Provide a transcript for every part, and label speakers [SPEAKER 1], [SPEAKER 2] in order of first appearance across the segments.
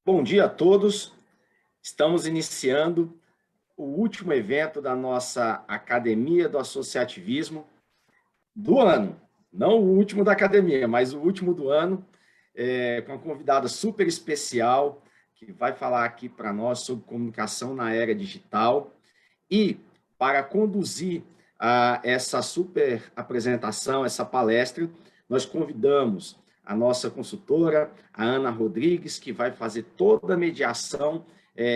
[SPEAKER 1] Bom dia a todos. Estamos iniciando o último evento da nossa Academia do Associativismo do ano. Não o último da academia, mas o último do ano, com uma convidada super especial, que vai falar aqui para nós sobre comunicação na era digital. E para conduzir essa super apresentação, essa palestra, nós convidamos a nossa consultora, a Ana Rodrigues, que vai fazer toda a mediação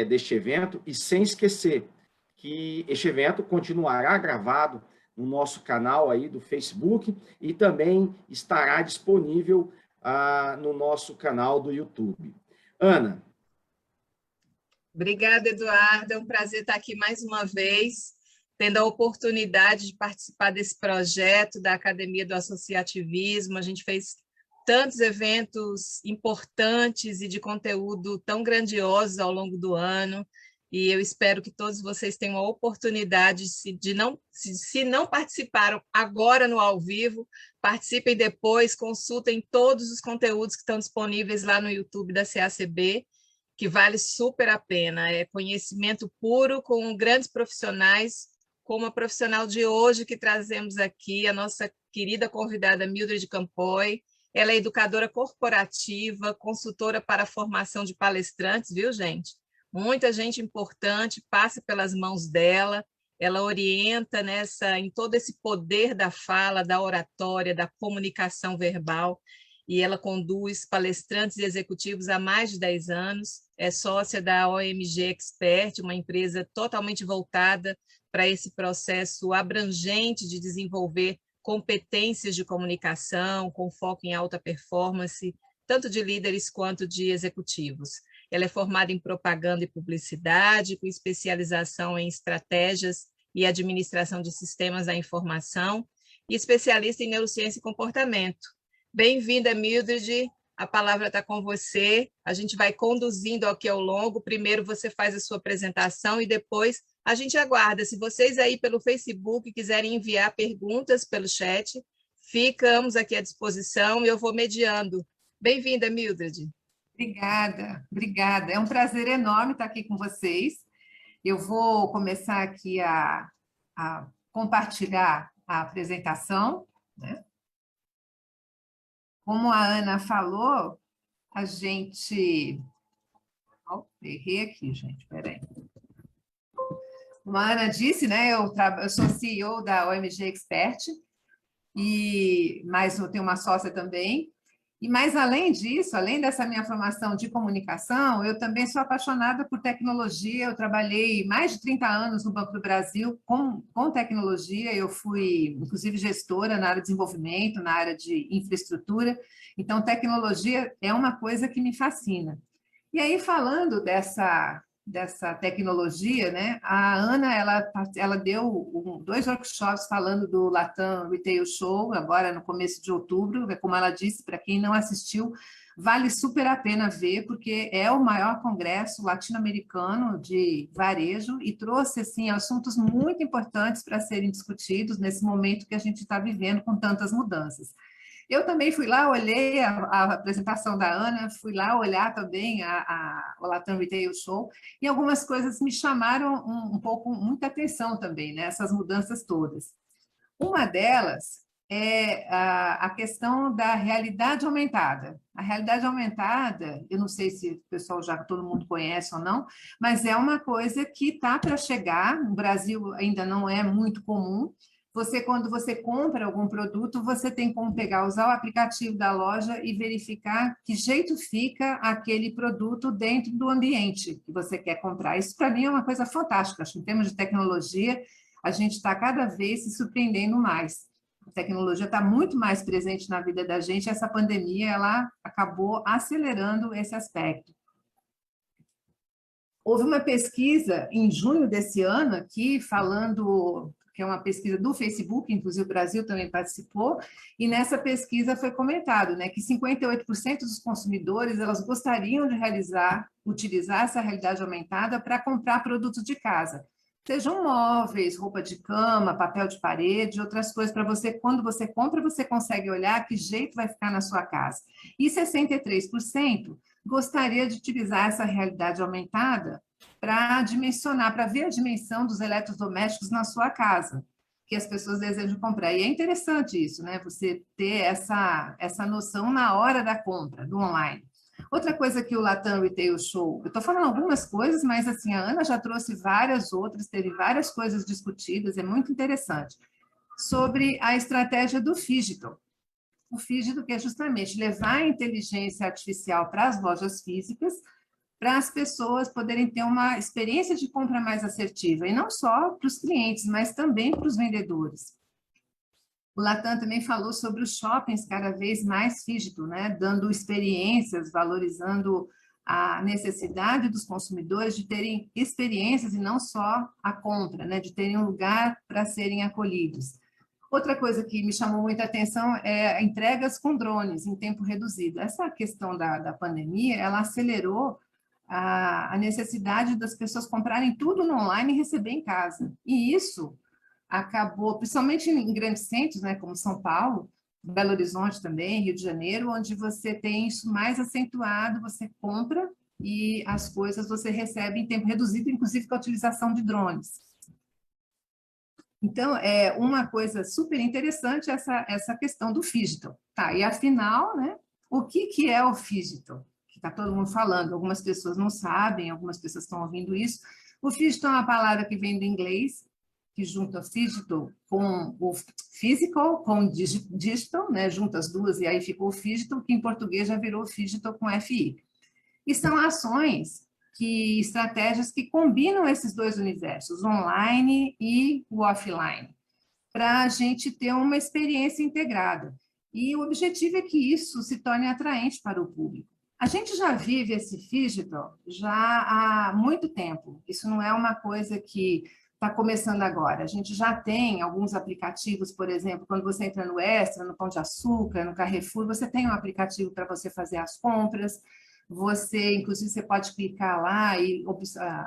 [SPEAKER 1] deste evento, e sem esquecer que este evento continuará gravado no nosso canal aí do Facebook e também estará disponível no nosso canal do YouTube. Ana.
[SPEAKER 2] Obrigada, Eduardo. É um prazer estar aqui mais uma vez, tendo a oportunidade de participar desse projeto da Academia do Associativismo. A gente fez tantos eventos importantes e de conteúdo tão grandiosos ao longo do ano, e eu espero que todos vocês tenham a oportunidade, se não participaram agora no ao vivo, participem depois, consultem todos os conteúdos que estão disponíveis lá no YouTube da CACB, que vale super a pena. É conhecimento puro com grandes profissionais, como a profissional de hoje que trazemos aqui, a nossa querida convidada Mildred Campoy. Ela é educadora corporativa, consultora para a formação de palestrantes, viu, gente? Muita gente importante passa pelas mãos dela, ela orienta em todo esse poder da fala, da oratória, da comunicação verbal, e ela conduz palestrantes e executivos há mais de 10 anos, é sócia da OMG Expert, uma empresa totalmente voltada para esse processo abrangente de desenvolver competências de comunicação, com foco em alta performance, tanto de líderes quanto de executivos. Ela é formada em propaganda e publicidade, com especialização em estratégias e administração de sistemas da informação, e especialista em neurociência e comportamento. Bem-vinda, Mildred, a palavra está com você, a gente vai conduzindo aqui ao longo, primeiro você faz a sua apresentação e depois a gente aguarda. Se vocês aí pelo Facebook quiserem enviar perguntas pelo chat, ficamos aqui à disposição e eu vou mediando. Bem-vinda, Mildred.
[SPEAKER 3] Obrigada. É um prazer enorme estar aqui com vocês. Eu vou começar aqui a compartilhar a apresentação, né? Como a Ana falou, a gente... errei aqui, gente, peraí. Como a Ana disse, né, eu sou CEO da OMG Expert, mas eu tenho uma sócia também. Mas, além disso, além dessa minha formação de comunicação, eu também sou apaixonada por tecnologia. Eu trabalhei mais de 30 anos no Banco do Brasil com tecnologia. Eu fui, inclusive, gestora na área de desenvolvimento, na área de infraestrutura. Então, tecnologia é uma coisa que me fascina. E aí, falando dessa tecnologia, né? A Ana ela deu 2 workshops falando do Latam Retail Show, agora no começo de outubro. Como ela disse, para quem não assistiu, vale super a pena ver, porque é o maior congresso latino-americano de varejo e trouxe assim, assuntos muito importantes para serem discutidos nesse momento que a gente está vivendo com tantas mudanças. Eu também fui lá, olhei a apresentação da Ana, fui lá olhar também o Latam Retail Show, e algumas coisas me chamaram muita atenção também, né, essas mudanças todas. Uma delas é a questão da realidade aumentada. A realidade aumentada, eu não sei se o pessoal todo mundo conhece ou não, mas é uma coisa que está para chegar, no Brasil ainda não é muito comum. Quando você compra algum produto, você tem como usar o aplicativo da loja e verificar que jeito fica aquele produto dentro do ambiente que você quer comprar. Isso, para mim, é uma coisa fantástica. Acho que, em termos de tecnologia, a gente está cada vez se surpreendendo mais. A tecnologia está muito mais presente na vida da gente. Essa pandemia, ela acabou acelerando esse aspecto. Houve uma pesquisa em junho desse ano aqui, que é uma pesquisa do Facebook, inclusive o Brasil também participou, e nessa pesquisa foi comentado, né, que 58% dos consumidores elas gostariam de utilizar essa realidade aumentada para comprar produtos de casa, sejam móveis, roupa de cama, papel de parede, outras coisas para você, quando você compra, você consegue olhar que jeito vai ficar na sua casa. E 63% gostaria de utilizar essa realidade aumentada para dimensionar, para ver a dimensão dos eletrodomésticos na sua casa, que as pessoas desejam comprar. E é interessante isso, né? Você ter essa noção na hora da compra, do online. Outra coisa que o Latam Retail Show, eu estou falando algumas coisas, mas assim, a Ana já trouxe várias outras, teve várias coisas discutidas, é muito interessante, sobre a estratégia do Phygital. O Phygital, que é justamente levar a inteligência artificial para as lojas físicas, para as pessoas poderem ter uma experiência de compra mais assertiva, e não só para os clientes, mas também para os vendedores. O Latam também falou sobre os shoppings cada vez mais digital, né? Dando experiências, valorizando a necessidade dos consumidores de terem experiências e não só a compra, né? De terem um lugar para serem acolhidos. Outra coisa que me chamou muita atenção é entregas com drones em tempo reduzido. Essa questão da pandemia, ela acelerou a necessidade das pessoas comprarem tudo no online e receber em casa. E isso acabou, principalmente em grandes centros, né, como São Paulo, Belo Horizonte também, Rio de Janeiro, onde você tem isso mais acentuado, você compra e as coisas você recebe em tempo reduzido, inclusive com a utilização de drones. Então, é uma coisa super interessante essa questão do Phygital. Tá, e afinal, né, o que é o Phygital? Que está todo mundo falando, algumas pessoas não sabem, algumas pessoas estão ouvindo isso. O Phygital é uma palavra que vem do inglês, que junta Phygital com o physical, com digital, né, junta as duas e aí ficou o Phygital, que em português já virou Phygital com FI. E são ações, estratégias que combinam esses dois universos, online e o offline, para a gente ter uma experiência integrada. E o objetivo é que isso se torne atraente para o público. A gente já vive esse Phygital já há muito tempo, isso não é uma coisa que está começando agora. A gente já tem alguns aplicativos, por exemplo, quando você entra no Extra, no Pão de Açúcar, no Carrefour, você tem um aplicativo para você fazer as compras, você, inclusive, você pode clicar lá e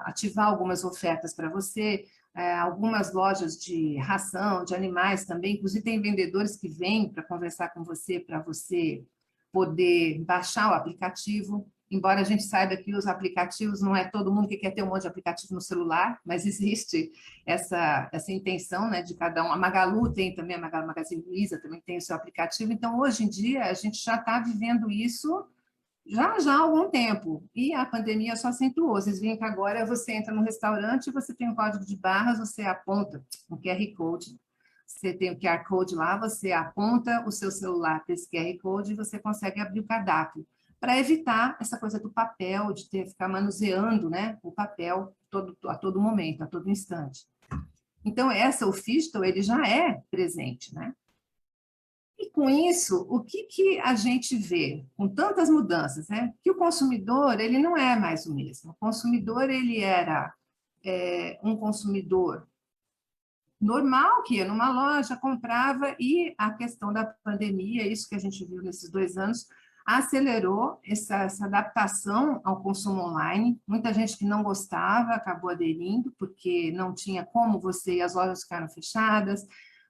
[SPEAKER 3] ativar algumas ofertas para você, algumas lojas de ração, de animais também, inclusive tem vendedores que vêm para conversar com você, para você poder baixar o aplicativo, embora a gente saiba que os aplicativos, não é todo mundo que quer ter um monte de aplicativo no celular, mas existe essa intenção, né, de cada um. A Magalu tem também, a Magazine Luiza também tem o seu aplicativo, então hoje em dia a gente já está vivendo isso já há algum tempo, e a pandemia só acentuou. Vocês veem que agora você entra no restaurante, você tem um código de barras, você aponta um QR Code, você tem o QR Code lá, você aponta o seu celular para esse QR Code e você consegue abrir o cardápio, para evitar essa coisa do papel, de ter que ficar manuseando, né, o papel a todo momento, a todo instante. Então, o Phygital, ele já é presente, né? E com isso, o que a gente vê com tantas mudanças, né? Que o consumidor, ele não é mais o mesmo. O consumidor, ele era um consumidor normal, que ia numa loja, comprava, e a questão da pandemia, isso que a gente viu nesses 2 anos, acelerou essa adaptação ao consumo online. Muita gente que não gostava acabou aderindo, porque não tinha como você ir, as lojas ficaram fechadas,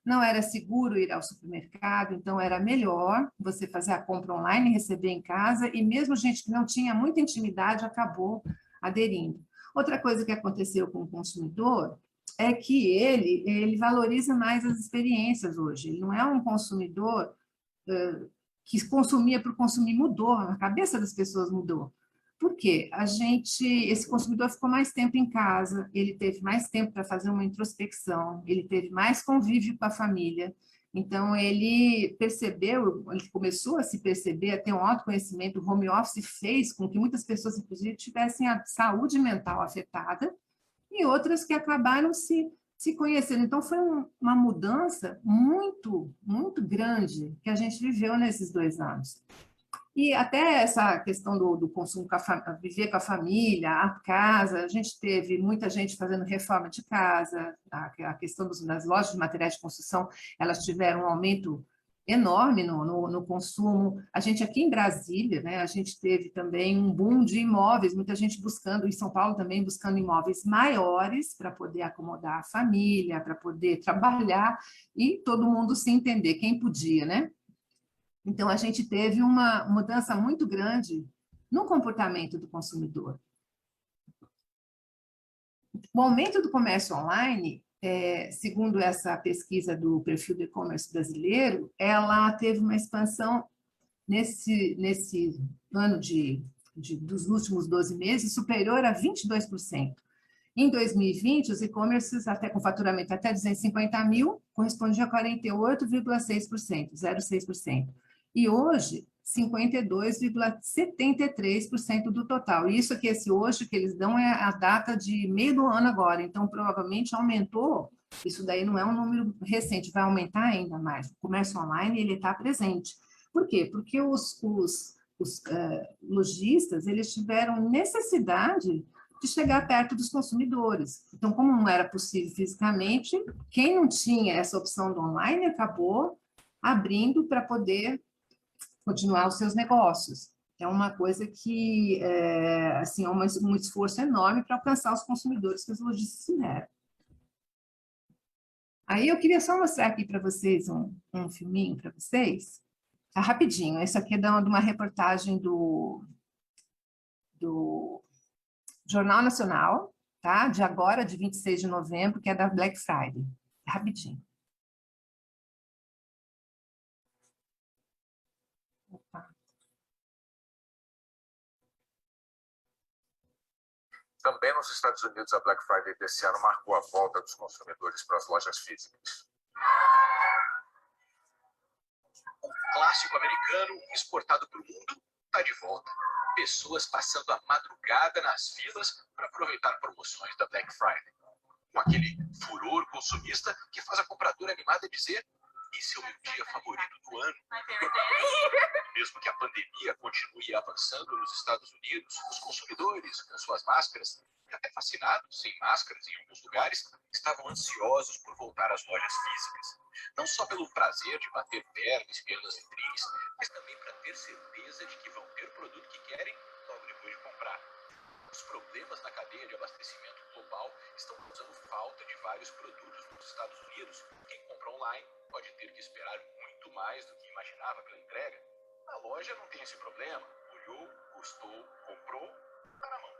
[SPEAKER 3] não era seguro ir ao supermercado, então era melhor você fazer a compra online, receber em casa, e mesmo gente que não tinha muita intimidade acabou aderindo. Outra coisa que aconteceu com o consumidor é que ele valoriza mais as experiências hoje, ele não é um consumidor que consumia por consumir, mudou, a cabeça das pessoas mudou. Por quê? Esse consumidor ficou mais tempo em casa, ele teve mais tempo para fazer uma introspecção, ele teve mais convívio com a família, então ele começou a se perceber, a ter um autoconhecimento, o home office fez com que muitas pessoas, inclusive, tivessem a saúde mental afetada, e outras que acabaram se conhecendo. Então, foi uma mudança muito, muito grande que a gente viveu nesses 2 anos. E até essa questão do consumo, viver com a família, a casa, a gente teve muita gente fazendo reforma de casa, a questão das lojas de materiais de construção, elas tiveram um aumento enorme no consumo. A gente aqui em Brasília, né, a gente teve também um boom de imóveis, muita gente buscando, em São Paulo também, buscando imóveis maiores para poder acomodar a família, para poder trabalhar e todo mundo se entender, quem podia, né? Então, a gente teve uma mudança muito grande no comportamento do consumidor. O aumento do comércio online, segundo essa pesquisa do perfil do e-commerce brasileiro, ela teve uma expansão nesse ano dos últimos 12 meses superior a 22%. Em 2020, os e-commerces, até com faturamento até 250 mil, correspondiam a 48,6%, 0,6%. E hoje, 52,73% do total. Isso aqui, esse hoje que eles dão é a data de meio do ano agora, então provavelmente aumentou, isso daí não é um número recente, vai aumentar ainda mais. O comércio online, ele está presente. Por quê? Porque os lojistas, eles tiveram necessidade de chegar perto dos consumidores. Então, como não era possível fisicamente, quem não tinha essa opção do online acabou abrindo para poder continuar os seus negócios. É uma coisa que, assim, é um esforço enorme para alcançar os consumidores que os lojistas fizeram. Aí eu queria só mostrar aqui para vocês um filminho para vocês. Tá rapidinho, isso aqui é de uma reportagem do Jornal Nacional, tá? De agora, de 26 de novembro, que é da Black Friday. Rapidinho. Opa.
[SPEAKER 4] Também nos Estados Unidos, a Black Friday desse ano marcou a volta dos consumidores para as lojas físicas.
[SPEAKER 5] O clássico americano exportado para o mundo está de volta. Pessoas passando a madrugada nas filas para aproveitar promoções da Black Friday. Com aquele furor consumista que faz a compradora animada dizer: esse é o meu dia favorito do ano. Mesmo que a pandemia continue avançando nos Estados Unidos, os consumidores, com suas máscaras, e até fascinados sem máscaras em alguns lugares, estavam ansiosos por voltar às lojas físicas. Não só pelo prazer de bater pernas pelas vitrines, mas também para ter certeza de que vão ter o produto que querem logo depois de comprar. Os problemas na cadeia de abastecimento global estão causando falta de vários produtos nos Estados Unidos. Quem compra online pode ter que esperar muito mais do que imaginava pela entrega. A loja não tem esse problema. Olhou, gostou, comprou, está na mão.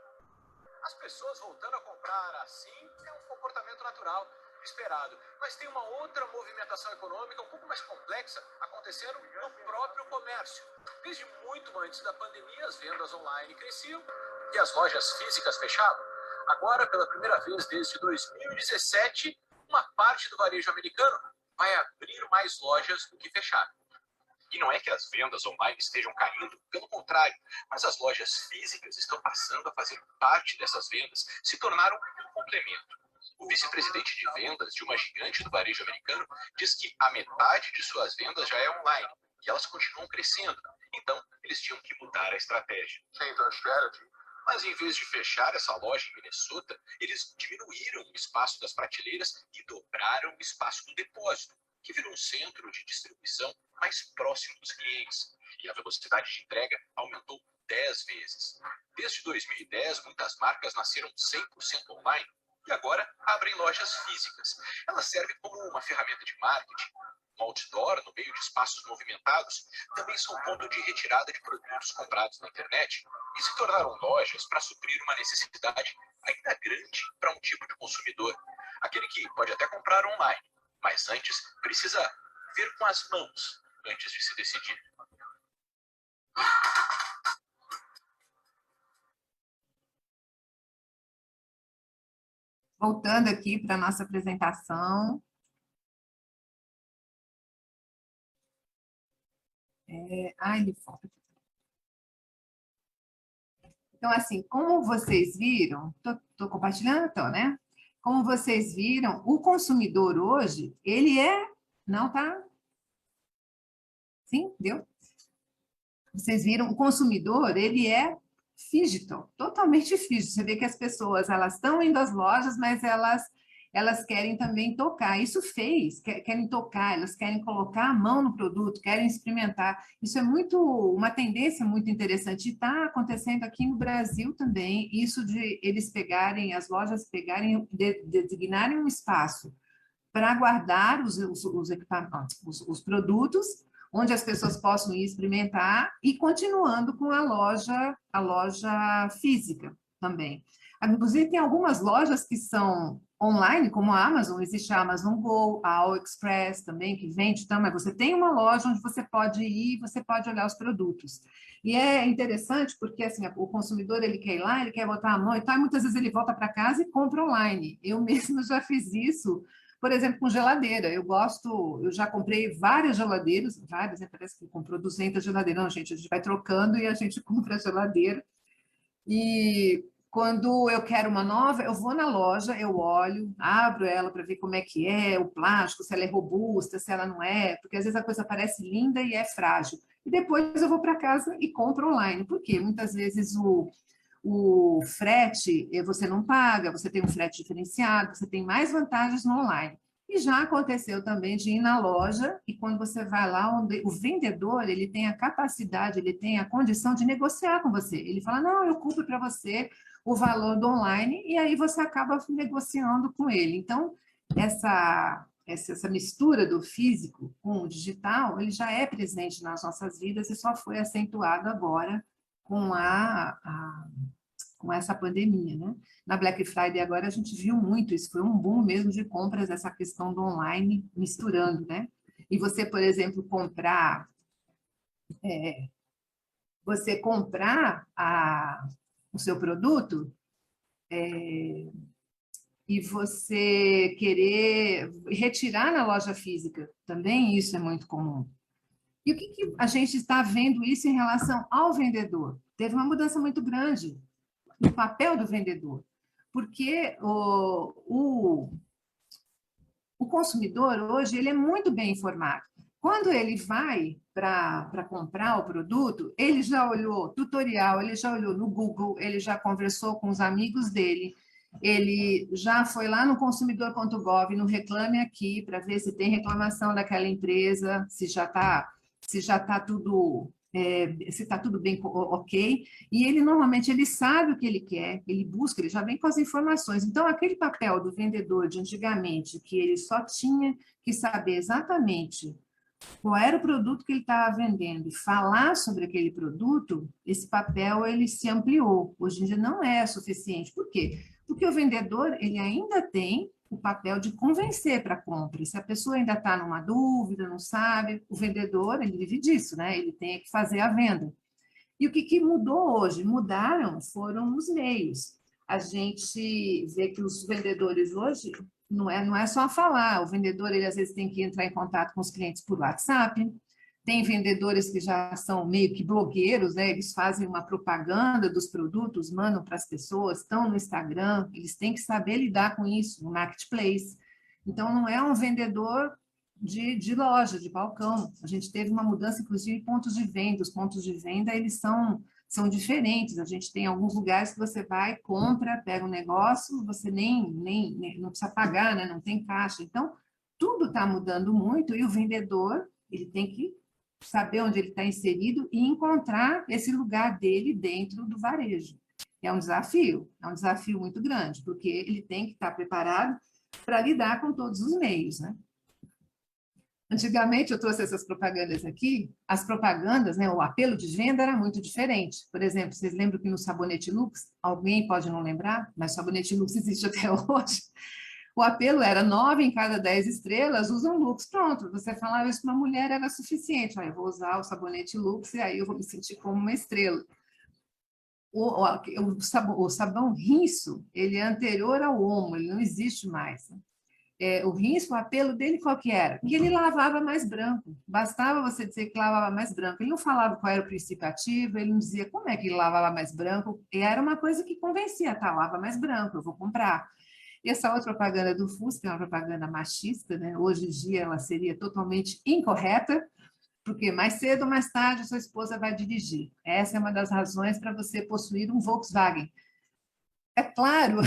[SPEAKER 5] As pessoas voltando a comprar assim é um comportamento natural, esperado. Mas tem uma outra movimentação econômica um pouco mais complexa acontecendo no próprio comércio. Desde muito antes da pandemia, as vendas online cresciam e as lojas físicas fechavam. Agora, pela primeira vez desde 2017, uma parte do varejo americano vai abrir mais lojas do que fechar. E não é que as vendas online estejam caindo, pelo contrário, mas as lojas físicas estão passando a fazer parte dessas vendas, se tornaram um complemento. O vice-presidente de vendas de uma gigante do varejo americano diz que a metade de suas vendas já é online e elas continuam crescendo. Então, eles tinham que mudar a estratégia. Mas em vez de fechar essa loja em Minnesota, eles diminuíram o espaço das prateleiras e dobraram o espaço do depósito, que virou um centro de distribuição mais próximo dos clientes. E a velocidade de entrega aumentou 10 vezes. Desde 2010, muitas marcas nasceram 100% online e agora abrem lojas físicas. Elas servem como uma ferramenta de marketing. Um outdoor no meio de espaços movimentados também são ponto de retirada de produtos comprados na internet e se tornaram lojas para suprir uma necessidade ainda grande para um tipo de consumidor. Aquele que pode até comprar online, mas antes precisa ver com as mãos antes de se decidir.
[SPEAKER 3] Voltando aqui para a nossa apresentação. Ele foca. Então, assim, como vocês viram, estou compartilhando, então, né? Como vocês viram, o consumidor hoje, ele não tá? Sim, deu? Vocês viram, o consumidor, ele é digital, totalmente digital. Você vê que as pessoas, elas estão indo às lojas, mas elas querem também tocar. Isso querem tocar, elas querem colocar a mão no produto, querem experimentar. Isso é uma tendência muito interessante. E está acontecendo aqui no Brasil também, isso de eles as lojas designarem um espaço para guardar os equipamentos, os produtos, onde as pessoas possam ir experimentar e continuando com a loja física também. Inclusive, tem algumas lojas que são online, como a Amazon, existe a Amazon Go, a AliExpress também, que vende, então, mas você tem uma loja onde você pode ir, você pode olhar os produtos. E é interessante porque, assim, o consumidor, ele quer ir lá, ele quer botar a mão e tal, e muitas vezes ele volta para casa e compra online. Eu mesma já fiz isso, por exemplo, com geladeira. Eu já comprei várias geladeiras, várias, né? Parece que comprou 200 geladeiras. Não, gente, a gente vai trocando e a gente compra a geladeira. E quando eu quero uma nova, eu vou na loja, eu olho, abro ela para ver como é que é, o plástico, se ela é robusta, se ela não é, porque às vezes a coisa parece linda e é frágil. E depois eu vou para casa e compro online. Por quê? Muitas vezes o frete você não paga, você tem um frete diferenciado, você tem mais vantagens no online. E já aconteceu também de ir na loja e quando você vai lá, onde o vendedor, ele tem a capacidade, ele tem a condição de negociar com você. Ele fala, não, eu compro para você o valor do online e aí você acaba negociando com ele. Então, essa mistura do físico com o digital, ele já é presente nas nossas vidas e só foi acentuado agora com com essa pandemia, né? Na Black Friday agora a gente viu muito isso, foi um boom mesmo de compras, essa questão do online misturando, né? E você, por exemplo, comprar o seu produto e você querer retirar na loja física, também isso é muito comum. E o que a gente está vendo isso em relação ao vendedor? Teve uma mudança muito grande no papel do vendedor, porque o consumidor hoje ele é muito bem informado. Quando ele vai para comprar o produto, ele já olhou tutorial, ele já olhou no Google, ele já conversou com os amigos dele, ele já foi lá no consumidor.gov, no Reclame Aqui, para ver se tem reclamação daquela empresa, se já está tudo se está tudo bem, ok, e ele normalmente ele sabe o que ele quer, ele busca, ele já vem com as informações. Então, aquele papel do vendedor de antigamente, que ele só tinha que saber exatamente qual era o produto que ele estava vendendo e falar sobre aquele produto, esse papel ele se ampliou. Hoje em dia não é suficiente. Por quê? Porque o vendedor ele ainda tem o papel de convencer para a compra. E se a pessoa ainda está numa dúvida, não sabe, o vendedor, ele vive disso, né? Ele tem que fazer a venda. E o que mudou hoje? Foram os meios. A gente vê que os vendedores hoje não é só falar, o vendedor, ele às vezes tem que entrar em contato com os clientes por WhatsApp, tem vendedores que já são meio que blogueiros, né? Eles fazem uma propaganda dos produtos, mandam para as pessoas, estão no Instagram, eles têm que saber lidar com isso no marketplace. Então, não é um vendedor de loja, de balcão. A gente teve uma mudança, inclusive, em pontos de venda. Os pontos de venda, eles são diferentes. A gente tem alguns lugares que você vai, compra, pega um negócio, você nem não precisa pagar, né? Não tem caixa. Então, tudo está mudando muito e o vendedor, ele tem que saber onde ele está inserido e encontrar esse lugar dele dentro do varejo. É um desafio muito grande, porque ele tem que estar preparado para lidar com todos os meios, né? Antigamente, eu trouxe essas propagandas aqui, as propagandas, né, o apelo de venda era muito diferente. Por exemplo, vocês lembram que no sabonete Lux, alguém pode não lembrar, mas o sabonete Lux existe até hoje, o apelo era 9 em cada 10 estrelas usam Lux. Pronto, você falava isso para uma mulher era suficiente. Eu vou usar o sabonete Lux e aí eu vou me sentir como uma estrela. O sabão Rinço, ele é anterior ao Omo, ele não existe mais. O Rinço, o apelo dele qual que era? Que ele lavava mais branco. Bastava você dizer que lavava mais branco. Ele não falava qual era o princípio ativo, ele não dizia como é que ele lavava mais branco. E era uma coisa que convencia, tá, lava mais branco, eu vou comprar. E essa outra propaganda do Fusca é uma propaganda machista, né? Hoje em dia ela seria totalmente incorreta, porque mais cedo ou mais tarde sua esposa vai dirigir. Essa é uma das razões para você possuir um Volkswagen. É claro,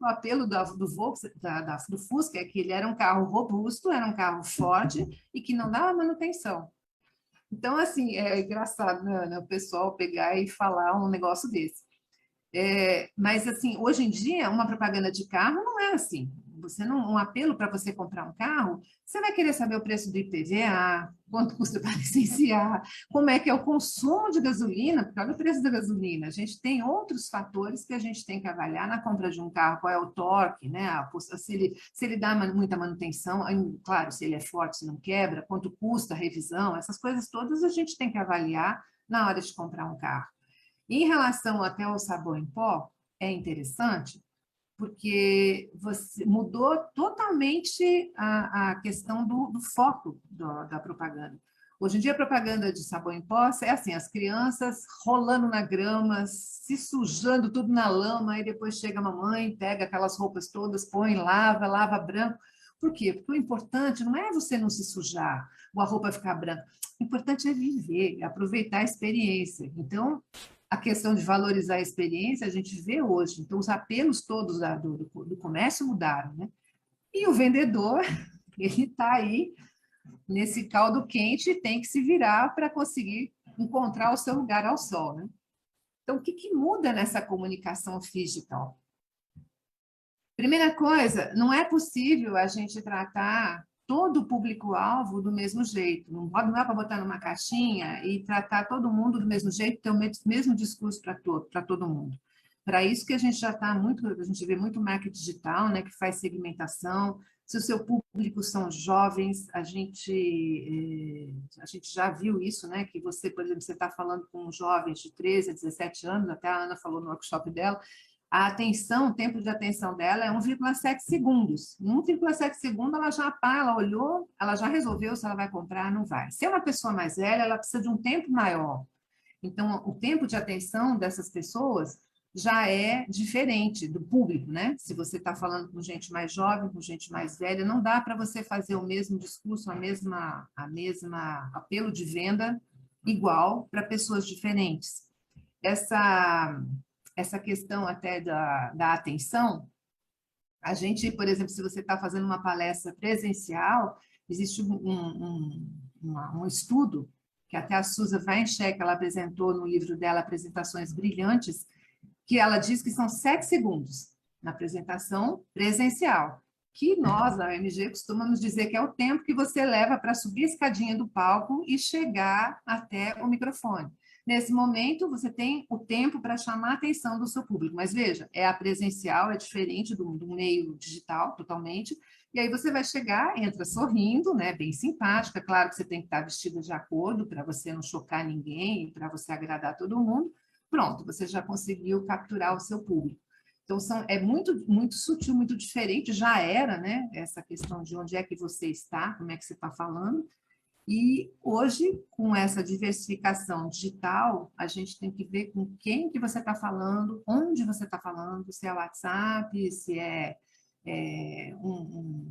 [SPEAKER 3] o apelo do Fusca é que ele era um carro robusto, era um carro forte e que não dava manutenção. Então, assim, é engraçado, né, o pessoal pegar e falar um negócio desse. Mas, assim, hoje em dia, uma propaganda de carro não é assim. um apelo para você comprar um carro, você vai querer saber o preço do IPVA, quanto custa para licenciar, como é que é o consumo de gasolina, porque olha o preço da gasolina. A gente tem outros fatores que a gente tem que avaliar na compra de um carro, qual é o torque, né? Se ele dá muita manutenção, claro, se ele é forte, se não quebra, quanto custa a revisão, essas coisas todas a gente tem que avaliar na hora de comprar um carro. Em relação até ao sabão em pó, é interessante, porque você mudou totalmente a questão do foco da propaganda. Hoje em dia, a propaganda de sabão em pó é assim, as crianças rolando na grama, se sujando tudo na lama, e depois chega a mamãe, pega aquelas roupas todas, põe, lava branco. Por quê? Porque o importante não é você não se sujar, ou a roupa ficar branca. O importante é viver, é aproveitar a experiência. Então, a questão de valorizar a experiência, a gente vê hoje. Então, os apelos todos do comércio mudaram, né? E o vendedor, ele está aí nesse caldo quente e tem que se virar para conseguir encontrar o seu lugar ao sol, né? Então, o que muda nessa comunicação digital? Primeira coisa, não é possível a gente tratar todo o público-alvo do mesmo jeito. Não é para botar numa caixinha e tratar todo mundo do mesmo jeito, ter o mesmo discurso para todo mundo. Para isso que a gente já está muito, a gente vê muito marketing digital, né, que faz segmentação. Se o seu público são jovens, a gente já viu isso, né, que você, por exemplo, você está falando com jovens de 13 a 17 anos, até a Ana falou no workshop dela, a atenção, o tempo de atenção dela é 1,7 segundos. Em 1,7 segundos, ela olhou, ela já resolveu se ela vai comprar, não vai. Se é uma pessoa mais velha, ela precisa de um tempo maior. Então, o tempo de atenção dessas pessoas já é diferente do público, né? Se você está falando com gente mais jovem, com gente mais velha, não dá para você fazer o mesmo discurso, a mesma apelo de venda igual para pessoas diferentes. Essa questão até da atenção, a gente, por exemplo, se você está fazendo uma palestra presencial, existe um estudo que até a Susan Weinsteck, ela apresentou no livro dela, Apresentações Brilhantes, que ela diz que são 7 segundos na apresentação presencial, que nós, da OMG, costumamos dizer que é o tempo que você leva para subir a escadinha do palco e chegar até o microfone. Nesse momento, você tem o tempo para chamar a atenção do seu público. Mas veja, a presencial, é diferente do meio digital, totalmente. E aí você vai chegar, entra sorrindo, né, bem simpática. Claro que você tem que estar vestida de acordo para você não chocar ninguém, para você agradar todo mundo. Pronto, você já conseguiu capturar o seu público. Então, é muito, muito sutil, muito diferente. Já era, né, essa questão de onde é que você está, como é que você está falando. E hoje, com essa diversificação digital, a gente tem que ver com quem que você está falando, onde você está falando, se é WhatsApp, se é um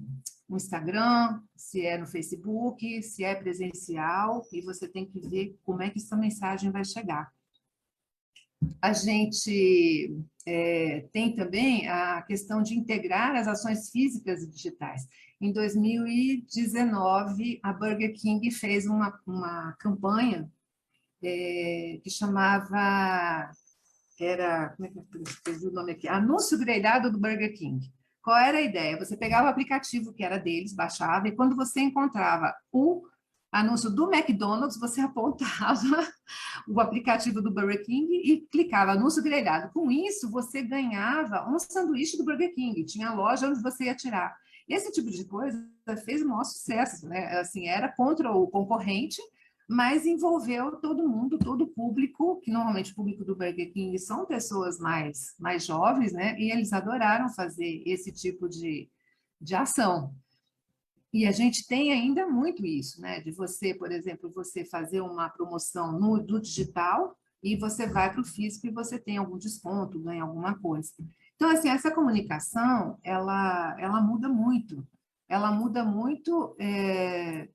[SPEAKER 3] Instagram, se é no Facebook, se é presencial, e você tem que ver como é que essa mensagem vai chegar. A gente tem também a questão de integrar as ações físicas e digitais. Em 2019, a Burger King fez uma campanha que chamava, como é que eu fiz o nome aqui? Anúncio grelhado do Burger King. Qual era a ideia? Você pegava o aplicativo que era deles, baixava, e quando você encontrava o anúncio do McDonald's, você apontava o aplicativo do Burger King e clicava anúncio grelhado. Com isso, você ganhava um sanduíche do Burger King, tinha loja onde você ia tirar. Esse tipo de coisa fez o maior sucesso, né? Assim, era contra o concorrente, mas envolveu todo mundo, todo o público, que normalmente o público do Burger King são pessoas mais jovens, né? E eles adoraram fazer esse tipo de ação. E a gente tem ainda muito isso, né? De você, por exemplo, você fazer uma promoção do digital e você vai para o físico e você tem algum desconto, ganha alguma coisa. Então, assim, essa comunicação, ela muda muito. Ela muda muito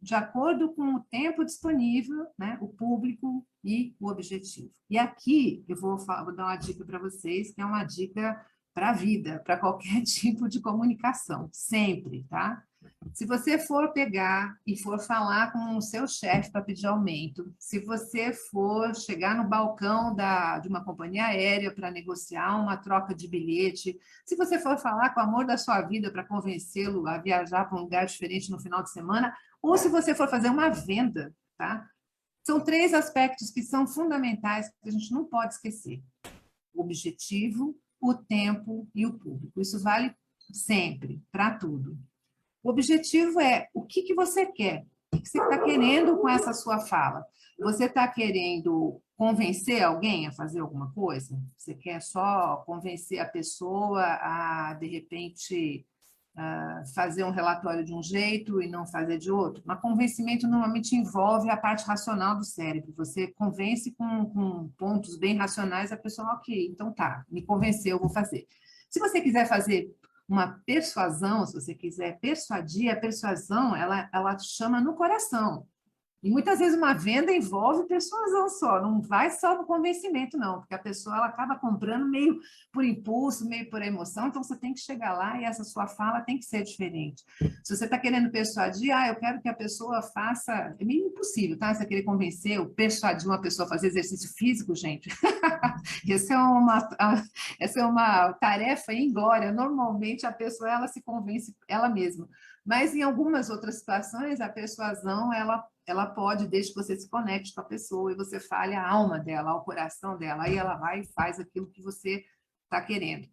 [SPEAKER 3] de acordo com o tempo disponível, né? O público e o objetivo. E aqui eu vou dar uma dica para vocês, que é uma dica para a vida, para qualquer tipo de comunicação, sempre, tá? Se você for pegar e for falar com o seu chefe para pedir aumento, se você for chegar no balcão de uma companhia aérea para negociar uma troca de bilhete, se você for falar com o amor da sua vida para convencê-lo a viajar para um lugar diferente no final de semana, ou se você for fazer uma venda, tá? São 3 aspectos que são fundamentais que a gente não pode esquecer: o objetivo, o tempo e o público. Isso vale sempre, para tudo. O objetivo é o que você quer, o que você está querendo com essa sua fala. Você está querendo convencer alguém a fazer alguma coisa? Você quer só convencer a pessoa a, de repente, fazer um relatório de um jeito e não fazer de outro? Mas convencimento normalmente envolve a parte racional do cérebro. Você convence com pontos bem racionais a pessoa, ok, então tá, me convenceu, eu vou fazer. Se você quiser fazer uma persuasão, se você quiser persuadir, a persuasão, ela chama no coração. E muitas vezes uma venda envolve persuasão só, não vai só no convencimento, não, porque a pessoa ela acaba comprando meio por impulso, meio por emoção, então você tem que chegar lá e essa sua fala tem que ser diferente. Se você está querendo persuadir, eu quero que a pessoa faça, é meio impossível, tá? Você querer convencer ou persuadir uma pessoa a fazer exercício físico, gente, essa é uma tarefa inglória, normalmente a pessoa ela se convence ela mesma, mas em algumas outras situações a persuasão ela pode, desde que você se conecte com a pessoa e você fale a alma dela, ao coração dela, aí ela vai e faz aquilo que você está querendo.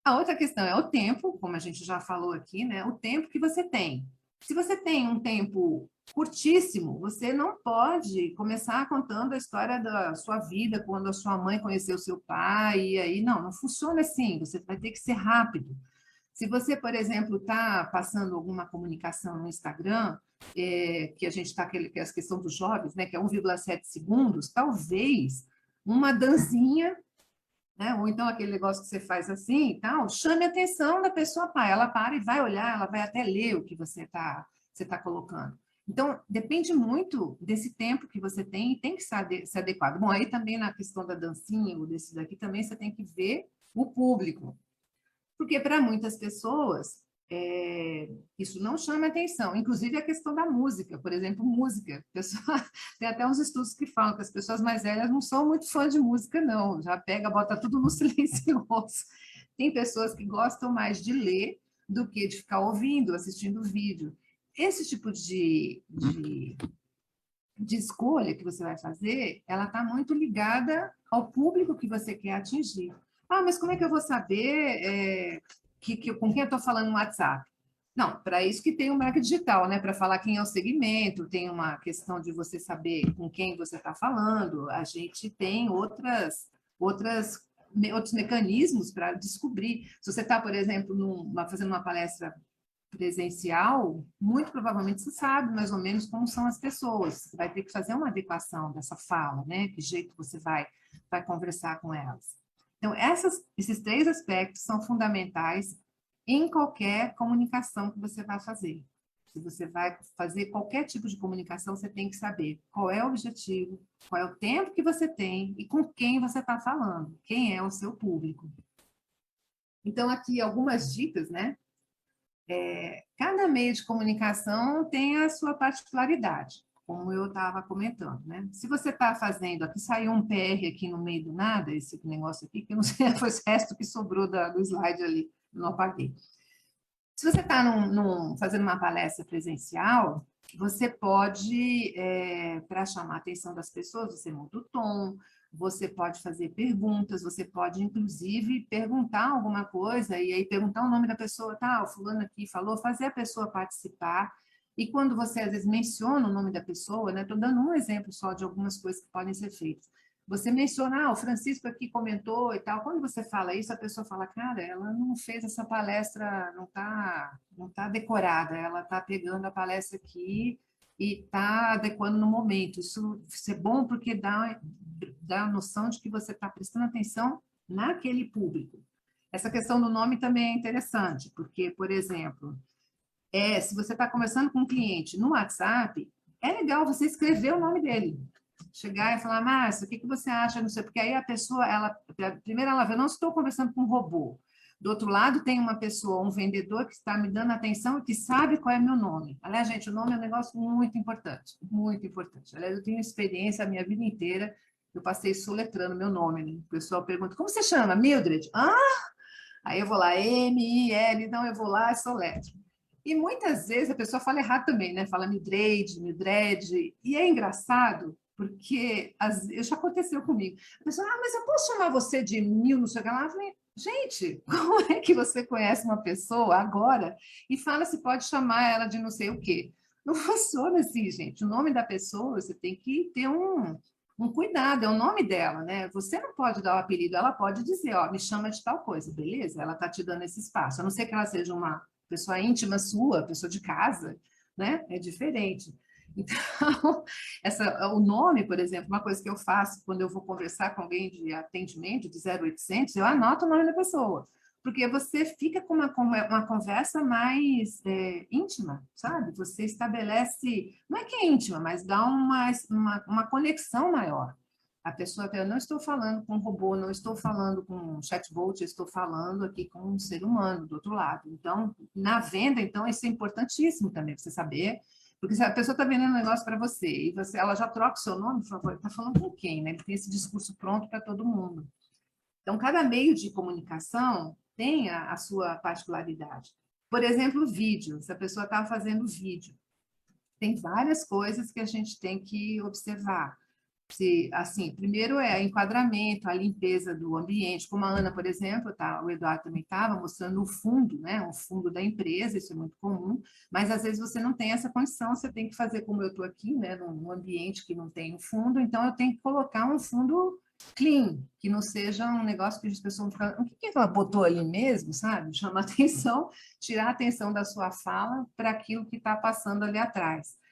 [SPEAKER 3] A outra questão é o tempo, como a gente já falou aqui, né? O tempo que você tem. Se você tem um tempo curtíssimo, você não pode começar contando a história da sua vida, quando a sua mãe conheceu seu pai, e aí não funciona assim, você vai ter que ser rápido. Se você, por exemplo, está passando alguma comunicação no Instagram, que a gente está, que é a questão dos jovens, né, que é 1,7 segundos, talvez uma dancinha, né, ou então aquele negócio que você faz assim e tal, chame a atenção da pessoa, ela para e vai olhar, ela vai até ler o que você tá colocando. Então, depende muito desse tempo que você tem e tem que ser adequado. Bom, aí também na questão da dancinha ou desse daqui também você tem que ver o público. Porque para muitas pessoas, isso não chama atenção. Inclusive a questão da música, por exemplo, música. Tem até uns estudos que falam que as pessoas mais velhas não são muito fãs de música, não. Já pega, bota tudo no silencioso. Tem pessoas que gostam mais de ler do que de ficar ouvindo, assistindo vídeo. Esse tipo de escolha que você vai fazer, ela está muito ligada ao público que você quer atingir. Mas como é que eu vou saber com quem eu estou falando no WhatsApp? Não, para isso que tem o marketing digital, né? Para falar quem é o segmento, tem uma questão de você saber com quem você está falando. A gente tem outros mecanismos para descobrir. Se você está, por exemplo, fazendo uma palestra presencial, muito provavelmente você sabe mais ou menos como são as pessoas. Você vai ter que fazer uma adequação dessa fala, né? Que jeito você vai conversar com elas. Então, esses 3 aspectos são fundamentais em qualquer comunicação que você vai fazer. Se você vai fazer qualquer tipo de comunicação, você tem que saber qual é o objetivo, qual é o tempo que você tem e com quem você está falando, quem é o seu público. Então, aqui algumas dicas, né? Cada meio de comunicação tem a sua particularidade, como eu estava comentando, né? Se você está fazendo, aqui saiu um PR aqui no meio do nada, esse negócio aqui, que eu não sei, foi o resto que sobrou do slide ali, eu não apaguei. Se você está fazendo uma palestra presencial, você pode, para chamar a atenção das pessoas, você muda o tom, você pode fazer perguntas, você pode, inclusive, perguntar alguma coisa, e aí perguntar o nome da pessoa, o fulano aqui falou, fazer a pessoa participar. E quando você, às vezes, menciona o nome da pessoa, né? Estou dando um exemplo só de algumas coisas que podem ser feitas. Você menciona, o Francisco aqui comentou e tal. Quando você fala isso, a pessoa fala, cara, ela não fez essa palestra, não tá decorada, ela está pegando a palestra aqui e está adequando no momento. Isso é bom porque dá a noção de que você está prestando atenção naquele público. Essa questão do nome também é interessante, porque, por exemplo, se você está conversando com um cliente no WhatsApp, é legal você escrever o nome dele. Chegar e falar, Márcia, o que você acha? Não sei, porque aí a pessoa, primeiro ela vê, não estou conversando com um robô. Do outro lado tem uma pessoa, um vendedor que está me dando atenção e que sabe qual é meu nome. Aliás, gente, o nome é um negócio muito importante, muito importante. Aliás, eu tenho experiência a minha vida inteira, eu passei soletrando meu nome, né? O pessoal pergunta, como você chama? Mildred? Ah! Aí eu vou lá, M-I-L, então eu vou lá e soletro. E muitas vezes a pessoa fala errado também, né? Fala Mildred, Mildred, e é engraçado, porque já aconteceu comigo. A pessoa, mas eu posso chamar você de Mil, não sei o que lá? Eu falei, gente, como é que você conhece uma pessoa agora e fala se pode chamar ela de não sei o quê? Não funciona assim, gente. O nome da pessoa, você tem que ter um cuidado, é o nome dela, né? Você não pode dar o apelido, ela pode dizer, ó, me chama de tal coisa, beleza? Ela tá te dando esse espaço. A não ser que ela seja uma pessoa íntima sua, pessoa de casa, né? É diferente. Então, o nome, por exemplo, uma coisa que eu faço quando eu vou conversar com alguém de atendimento de 0800, eu anoto o nome da pessoa, porque você fica com uma conversa mais íntima, sabe? Você estabelece, não é que é íntima, mas dá uma conexão maior. A pessoa até, eu não estou falando com um robô, não estou falando com um chatbot, eu estou falando aqui com um ser humano do outro lado. Então, na venda, então, isso é importantíssimo também, você saber. Porque se a pessoa está vendendo um negócio para você e ela já troca o seu nome, está falando com quem, né? Ele tem esse discurso pronto para todo mundo. Então, cada meio de comunicação tem a sua particularidade. Por exemplo, vídeo. Se a pessoa está fazendo vídeo, tem várias coisas que a gente tem que observar. Assim, primeiro é o enquadramento, a limpeza do ambiente, como a Ana, por exemplo, o Eduardo também estava mostrando o fundo, né? O fundo da empresa, isso é muito comum, mas às vezes você não tem essa condição, você tem que fazer como eu estou aqui, né? Num ambiente que não tem o fundo, então eu tenho que colocar um fundo clean, que não seja um negócio que as pessoas vão ficar, o que ela botou ali mesmo, sabe? Chama atenção, tirar a atenção da sua fala para aquilo que está passando ali atrás.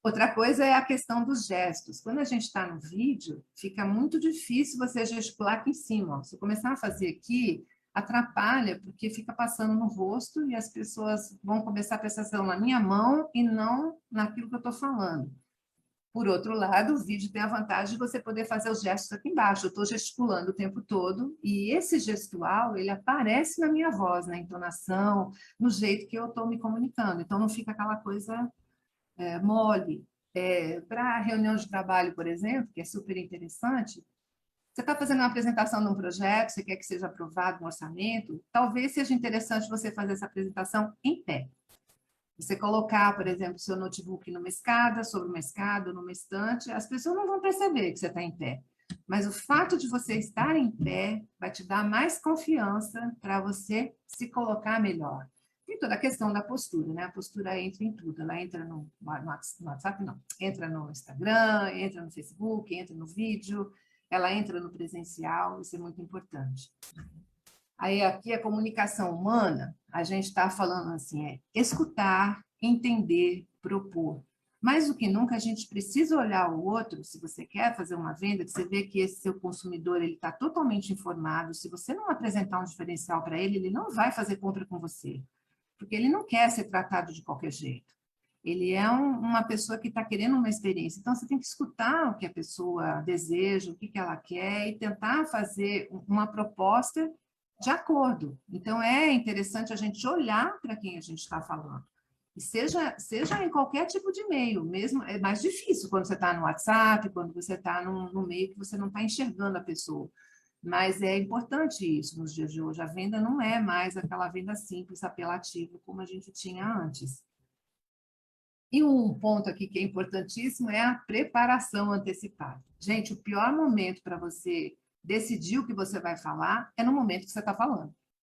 [SPEAKER 3] Outra coisa é a questão dos gestos. Quando a gente está no vídeo, fica muito difícil você gesticular aqui em cima. Se eu começar a fazer aqui, atrapalha, porque fica passando no rosto e as pessoas vão começar a prestar atenção na minha mão e não naquilo que eu estou falando. Por outro lado, o vídeo tem a vantagem de você poder fazer os gestos aqui embaixo. Eu estou gesticulando o tempo todo e esse gestual, ele aparece na minha voz, na entonação, no jeito que eu estou me comunicando. Então, não fica aquela coisa mole. Para reunião de trabalho, por exemplo, que é super interessante, você está fazendo uma apresentação de um projeto, você quer que seja aprovado um orçamento, talvez seja interessante você fazer essa apresentação em pé. Você colocar, por exemplo, seu notebook numa escada, sobre uma escada, numa estante, as pessoas não vão perceber que você está em pé. Mas o fato de você estar em pé vai te dar mais confiança para você se colocar melhor. Tem toda a questão da postura, né? A postura entra em tudo. Ela entra no WhatsApp, não. Entra no Instagram, entra no Facebook, entra no vídeo, ela entra no presencial, isso é muito importante. Aí, aqui, a comunicação humana, a gente está falando assim, escutar, entender, propor. Mais do que nunca, a gente precisa olhar o outro, se você quer fazer uma venda, que você vê que esse seu consumidor está totalmente informado, se você não apresentar um diferencial para ele, ele não vai fazer compra com você, porque ele não quer ser tratado de qualquer jeito. Ele é uma pessoa que está querendo uma experiência. Então, você tem que escutar o que a pessoa deseja, o que ela quer, e tentar fazer uma proposta de acordo. Então, é interessante a gente olhar para quem a gente está falando. E seja em qualquer tipo de meio, mesmo é mais difícil quando você está no WhatsApp, quando você está no meio que você não está enxergando a pessoa. Mas é importante isso nos dias de hoje. A venda não é mais aquela venda simples, apelativa, como a gente tinha antes. E um ponto aqui que é importantíssimo é a preparação antecipada. Gente, o pior momento para você decidir o que você vai falar é no momento que você está falando.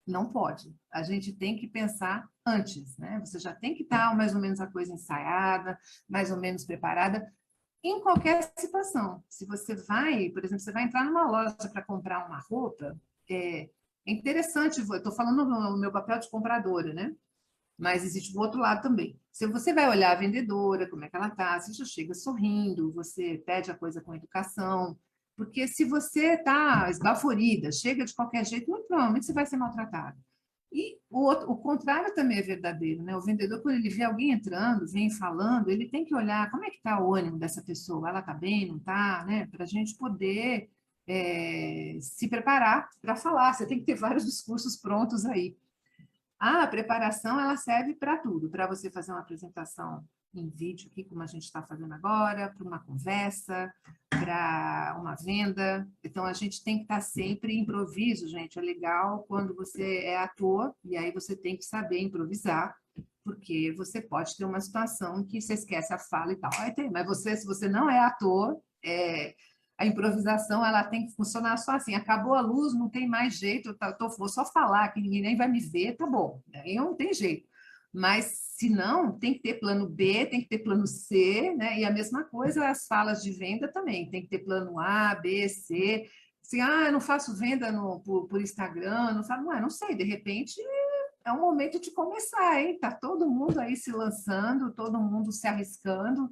[SPEAKER 3] Não pode. A gente tem que pensar antes, né? Você já tem que estar mais ou menos a coisa ensaiada, mais ou menos preparada, em qualquer situação. Se você vai, por exemplo, você vai entrar numa loja para comprar uma roupa, é interessante, eu estou falando no meu papel de compradora, né? Mas existe o outro lado também. Se você vai olhar a vendedora, como é que ela está, você já chega sorrindo, você pede a coisa com educação, porque se você está esbaforida, chega de qualquer jeito, muito provavelmente você vai ser maltratado. E o contrário também é verdadeiro, né? O vendedor, quando ele vê alguém entrando, vem falando, ele tem que olhar como é que está o ânimo dessa pessoa, ela está bem, não está, né? Para a gente poder se preparar para falar, você tem que ter vários discursos prontos aí. A preparação, ela serve para tudo, para você fazer uma apresentação em vídeo aqui, como a gente está fazendo agora, para uma conversa, para uma venda. Então, a gente tem que estar sempre em improviso, gente. É legal quando você é ator, e aí você tem que saber improvisar, porque você pode ter uma situação que você esquece a fala e tal. Mas você, se você não é ator, a improvisação ela tem que funcionar só assim. Acabou a luz, não tem mais jeito, vou só falar, que ninguém nem vai me ver, tá bom. Aí não tem jeito. Mas, se não, tem que ter plano B, tem que ter plano C, né? E a mesma coisa as falas de venda também. Tem que ter plano A, B, C. Assim, eu não faço venda por Instagram, não sei, de repente é um momento de começar, hein? Tá todo mundo aí se lançando, todo mundo se arriscando.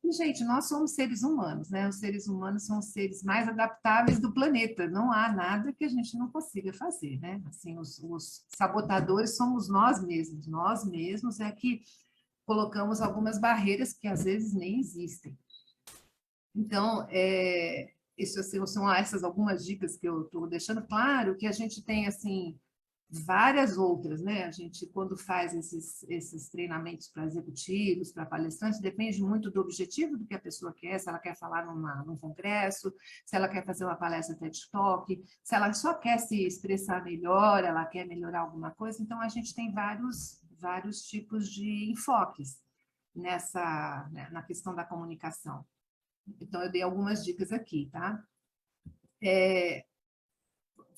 [SPEAKER 3] E, gente, nós somos seres humanos, né? Os seres humanos são os seres mais adaptáveis do planeta. Não há nada que a gente não consiga fazer, né? Assim, os sabotadores somos nós mesmos. Nós mesmos é que colocamos algumas barreiras que às vezes nem existem. Então, isso assim, são essas algumas dicas que eu estou deixando claro que a gente tem, assim, várias outras, né? A gente, quando faz esses treinamentos para executivos, para palestrantes, depende muito do objetivo do que a pessoa quer, se ela quer falar num congresso, se ela quer fazer uma palestra TED Talk, se ela só quer se expressar melhor, ela quer melhorar alguma coisa. Então, a gente tem vários tipos de enfoques na questão da comunicação. Então, eu dei algumas dicas aqui, tá?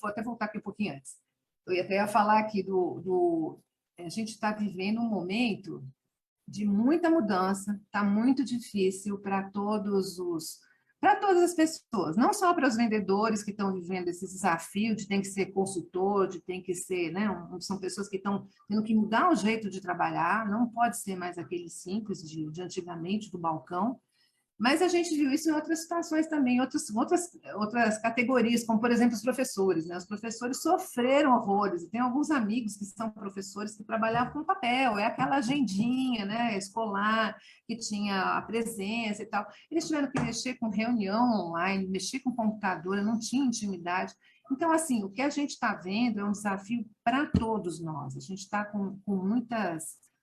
[SPEAKER 3] Vou até voltar aqui um pouquinho antes. Eu até ia falar aqui a gente está vivendo um momento de muita mudança, está muito difícil para todas as pessoas, não só para os vendedores que estão vivendo esse desafio de ter que ser consultor, de ter que ser, né, são pessoas que estão tendo que mudar o jeito de trabalhar, não pode ser mais aquele simples de antigamente, do balcão. Mas a gente viu isso em outras situações também, outras categorias, como, por exemplo, os professores, né? Os professores sofreram horrores. Tem alguns amigos que são professores que trabalhavam com papel, é aquela agendinha, né, escolar, que tinha a presença e tal. Eles tiveram que mexer com reunião online, mexer com computador, não tinha intimidade. Então, assim, o que a gente está vendo é um desafio para todos nós. A gente está com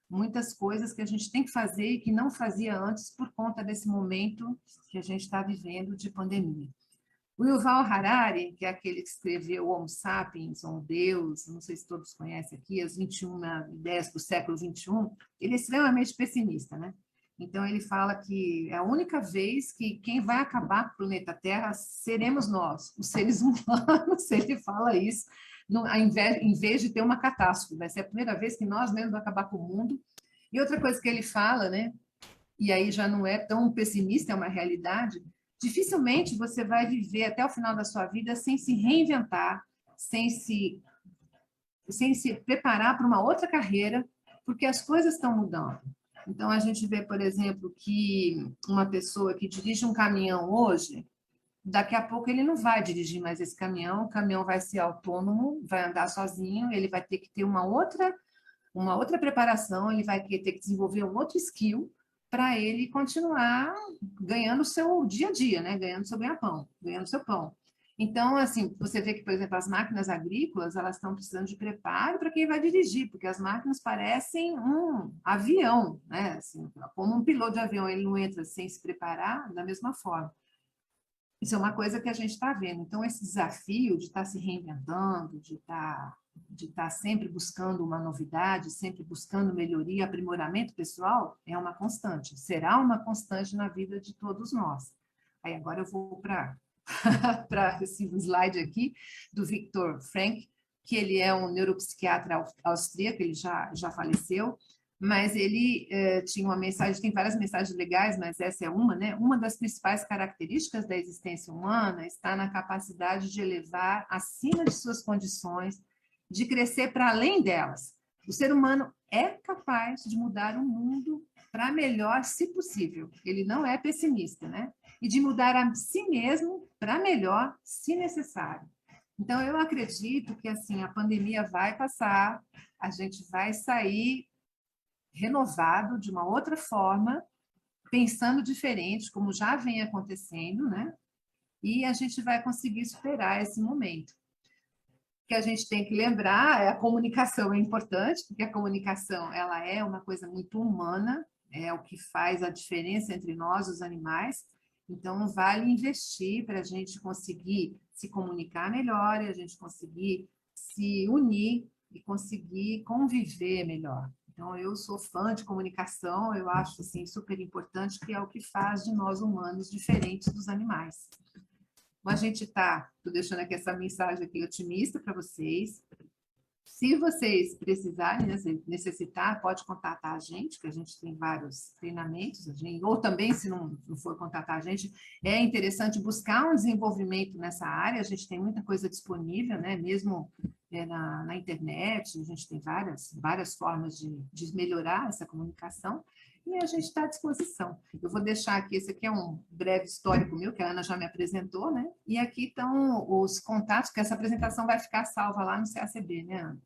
[SPEAKER 3] muitas coisas que a gente tem que fazer e que não fazia antes por conta desse momento que a gente está vivendo de pandemia. O Yuval Harari, que é aquele que escreveu Homo Sapiens, ou Deus, não sei se todos conhecem aqui, as 21 ideias do século XXI, ele é extremamente pessimista, né? Então, ele fala que é a única vez que quem vai acabar com o planeta Terra seremos nós, os seres humanos, ele fala isso, em vez de ter uma catástrofe, vai ser a primeira vez que nós mesmos vamos acabar com o mundo. E outra coisa que ele fala, né, e aí já não é tão pessimista, é uma realidade, dificilmente você vai viver até o final da sua vida sem se reinventar, sem se preparar para uma outra carreira, porque as coisas estão mudando. Então, a gente vê, por exemplo, que uma pessoa que dirige um caminhão hoje, daqui a pouco ele não vai dirigir mais esse caminhão, o caminhão vai ser autônomo, vai andar sozinho, ele vai ter que ter uma outra preparação, ele vai ter que desenvolver um outro skill para ele continuar ganhando o seu dia a dia, né? Ganhando seu ganha-pão, ganhando seu pão. Então, assim, você vê que, por exemplo, as máquinas agrícolas, elas estão precisando de preparo para quem vai dirigir, porque as máquinas parecem um avião, né? Assim, como um piloto de avião, ele não entra sem se preparar, da mesma forma. Isso é uma coisa que a gente está vendo. Então, esse desafio de estar se reinventando, de estar sempre buscando uma novidade, sempre buscando melhoria, aprimoramento pessoal, é uma constante. Será uma constante na vida de todos nós. Aí agora eu vou para esse slide aqui do Viktor Frankl, que ele é um neuropsiquiatra austríaco, ele já faleceu, mas ele tinha uma mensagem, tem várias mensagens legais, mas essa é uma, né? Uma das principais características da existência humana está na capacidade de elevar acima de suas condições, de crescer para além delas. O ser humano é capaz de mudar o mundo para melhor, se possível. Ele não é pessimista, né? E de mudar a si mesmo para melhor, se necessário. Então, eu acredito que, assim, a pandemia vai passar, a gente vai sair renovado de uma outra forma, pensando diferente, como já vem acontecendo, né? e a gente vai conseguir superar esse momento. O que a gente tem que lembrar é a comunicação é importante, porque a comunicação ela é uma coisa muito humana, é o que faz a diferença entre nós, os animais. Então, vale investir para a gente conseguir se comunicar melhor, e a gente conseguir se unir e conseguir conviver melhor. Então, eu sou fã de comunicação, eu acho assim, super importante, que é o que faz de nós humanos diferentes dos animais. Então, a gente está, estou deixando aqui essa mensagem aqui otimista para vocês. Se vocês precisarem, necessitar, pode contatar a gente, que a gente tem vários treinamentos, ou também, se não for contatar a gente, é interessante buscar um desenvolvimento nessa área, a gente tem muita coisa disponível, né? Mesmo na internet, a gente tem várias formas de melhorar essa comunicação, e a gente está à disposição. Eu vou deixar aqui, esse aqui é um breve histórico meu, que a Ana já me apresentou, né? E aqui estão os contatos, que essa apresentação vai ficar salva lá no CACB, né, Ana?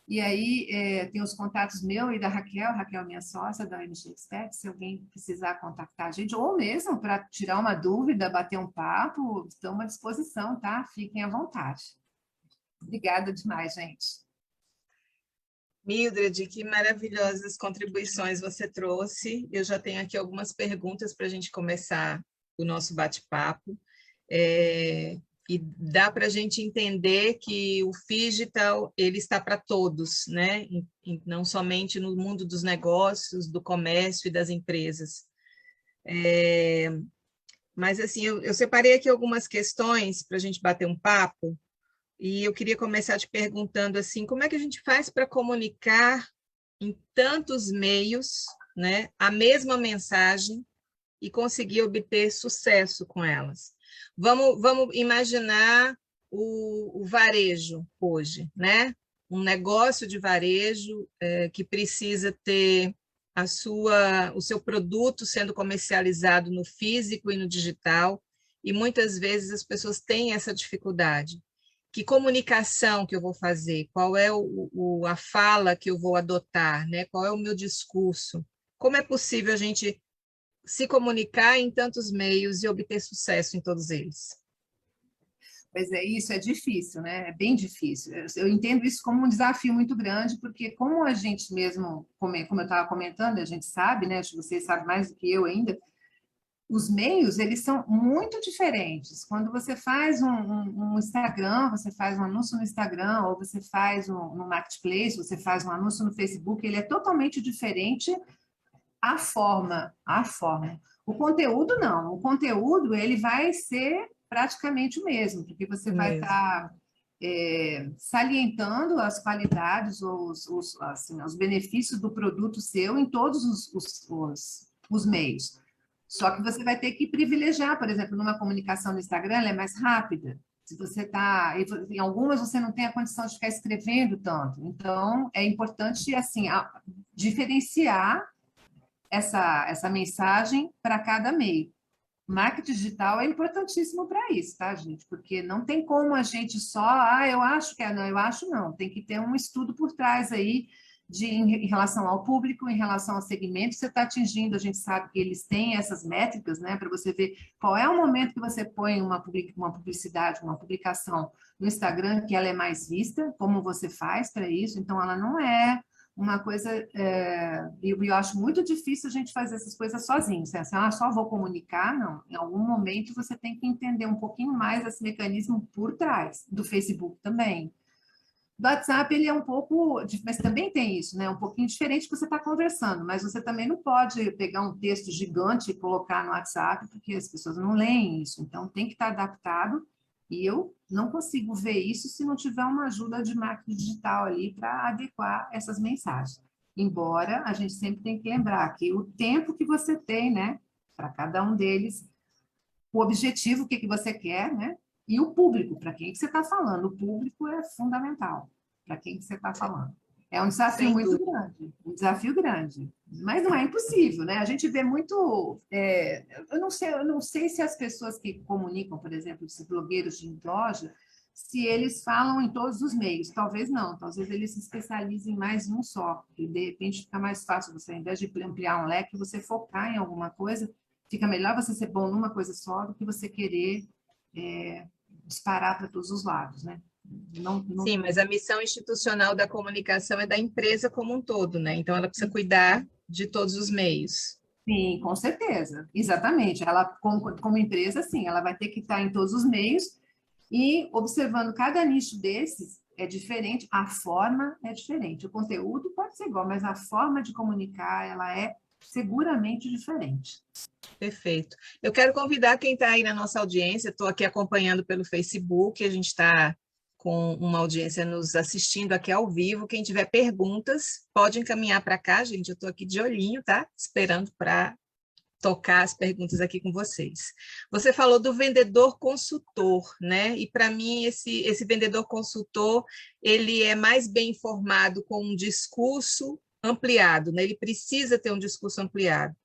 [SPEAKER 3] E aí tem os contatos meu e da Raquel, minha sócia da ONG Expert, se alguém precisar contactar a gente, ou mesmo para tirar uma dúvida, bater um papo, estamos à disposição, tá? Fiquem à vontade. Obrigada demais, gente.
[SPEAKER 2] Mildred, que maravilhosas contribuições você trouxe. Eu já tenho aqui algumas perguntas para a gente começar o nosso bate-papo. E dá para a gente entender que o Phygital ele está para todos, né? Não somente no mundo dos negócios, do comércio e das empresas. Mas, assim, eu separei aqui algumas questões para a gente bater um papo, e eu queria começar te perguntando assim, como é que a gente faz para comunicar em tantos meios, né, a mesma mensagem e conseguir obter sucesso com elas? Vamos imaginar o varejo hoje, né? Um negócio de varejo que precisa ter o seu produto sendo comercializado no físico e no digital, e muitas vezes as pessoas têm essa dificuldade. Que comunicação que eu vou fazer? Qual é a fala que eu vou adotar, né? Qual é o meu discurso? Como é possível a gente se comunicar em tantos meios e obter sucesso em todos eles?
[SPEAKER 3] Pois é, isso é difícil, né? É bem difícil. Eu entendo isso como um desafio muito grande, porque como a gente mesmo, como eu estava comentando, a gente sabe, né? Acho que vocês sabem mais do que eu ainda, os meios, eles são muito diferentes. Quando você faz um Instagram, você faz um anúncio no Instagram, ou você faz no Marketplace, você faz um anúncio no Facebook, ele é totalmente diferente a forma. O conteúdo, não. O conteúdo, ele vai ser praticamente o mesmo, porque você vai estar salientando as qualidades, os benefícios do produto seu em todos os meios. Só que você vai ter que privilegiar, por exemplo, numa comunicação no Instagram, ela é mais rápida. Se você está... Em algumas você não tem a condição de ficar escrevendo tanto. Então, é importante, assim, diferenciar essa mensagem para cada meio. Marketing digital é importantíssimo para isso, tá, gente? Porque não tem como a gente só... eu acho que não, eu acho não. Tem que ter um estudo por trás aí, em relação ao público, em relação ao segmento que você está atingindo. A gente sabe que eles têm essas métricas, né, para você ver qual é o momento que você põe uma publicidade, uma publicação no Instagram, que ela é mais vista, como você faz para isso. Então, ela não é uma coisa... eu acho muito difícil a gente fazer essas coisas sozinho. Assim, só vou comunicar, não. Em algum momento, você tem que entender um pouquinho mais esse mecanismo por trás. Do Facebook também. Do WhatsApp, ele é um pouco... Mas também tem isso, né? Um pouquinho diferente que você está conversando, mas você também não pode pegar um texto gigante e colocar no WhatsApp, porque as pessoas não leem isso. Então, tem que estar adaptado, e eu não consigo ver isso se não tiver uma ajuda de marketing digital ali para adequar essas mensagens. Embora a gente sempre tem que lembrar que o tempo que você tem, né? Para cada um deles, o objetivo, o que você quer, né? E o público, para quem que você está falando. O público é fundamental, para quem que você está falando. É um desafio muito grande, um desafio grande. Mas não é impossível, né? A gente vê muito... eu não sei se as pessoas que comunicam, por exemplo, esses blogueiros de loja, se eles falam em todos os meios. Talvez não, talvez eles se especializem mais em um só. E, de repente, fica mais fácil você, ao invés de ampliar um leque, você focar em alguma coisa, fica melhor você ser bom numa coisa só do que você querer disparar para todos os lados, né?
[SPEAKER 2] Sim, mas a missão institucional da comunicação é da empresa como um todo, né? Então, ela precisa cuidar de todos os meios.
[SPEAKER 3] Sim, com certeza, exatamente. Ela, como empresa, sim, ela vai ter que estar em todos os meios e observando cada nicho desses é diferente, a forma é diferente. O conteúdo pode ser igual, mas a forma de comunicar, ela é seguramente diferente.
[SPEAKER 2] Perfeito. Eu quero convidar quem está aí na nossa audiência, estou aqui acompanhando pelo Facebook, a gente está com uma audiência nos assistindo aqui ao vivo. Quem tiver perguntas, pode encaminhar para cá, gente. Eu estou aqui de olhinho, tá? Esperando para tocar as perguntas aqui com vocês. Você falou do vendedor consultor, né? E para mim esse vendedor consultor, ele é mais bem informado com um discurso ampliado, né? Ele precisa ter um discurso ampliado.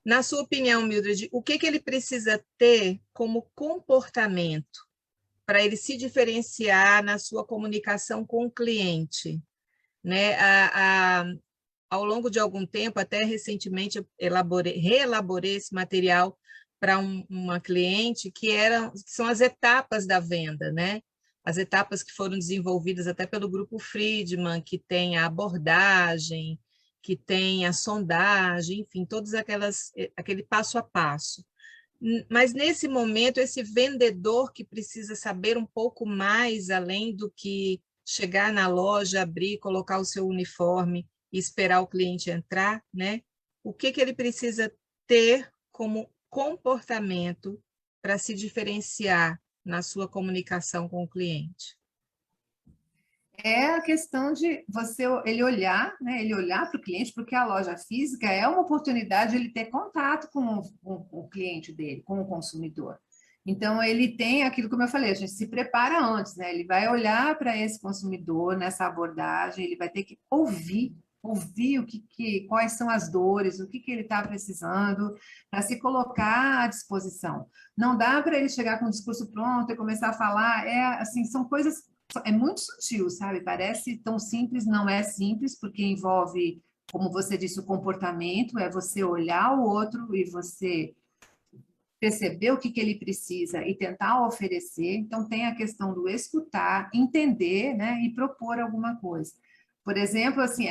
[SPEAKER 2] Na sua opinião, Mildred, o que ele precisa ter como comportamento para ele se diferenciar na sua comunicação com o cliente, né? Ao longo de algum tempo, até recentemente, reelaborei esse material para uma cliente que são as etapas da venda, né? As etapas que foram desenvolvidas até pelo Grupo Friedman, que tem a abordagem, que tem a sondagem, enfim, todos aquele passo a passo. Mas, nesse momento, esse vendedor que precisa saber um pouco mais, além do que chegar na loja, abrir, colocar o seu uniforme e esperar o cliente entrar, né? O que ele precisa ter como comportamento para se diferenciar na sua comunicação com o cliente?
[SPEAKER 3] É a questão de ele olhar, né? Ele olhar para o cliente, porque a loja física é uma oportunidade de ele ter contato com o cliente dele, com o consumidor. Então, ele tem aquilo, como eu falei, a gente se prepara antes, né? Ele vai olhar para esse consumidor nessa abordagem, ele vai ter que ouvir quais são as dores, o que ele está precisando, para se colocar à disposição. Não dá para ele chegar com o discurso pronto e começar a falar, assim, são coisas, é muito sutil, sabe? Parece tão simples, não é simples, porque envolve, como você disse, o comportamento, é você olhar o outro e você perceber o que ele precisa e tentar oferecer. Então, tem a questão do escutar, entender, né, e propor alguma coisa. Por exemplo, assim,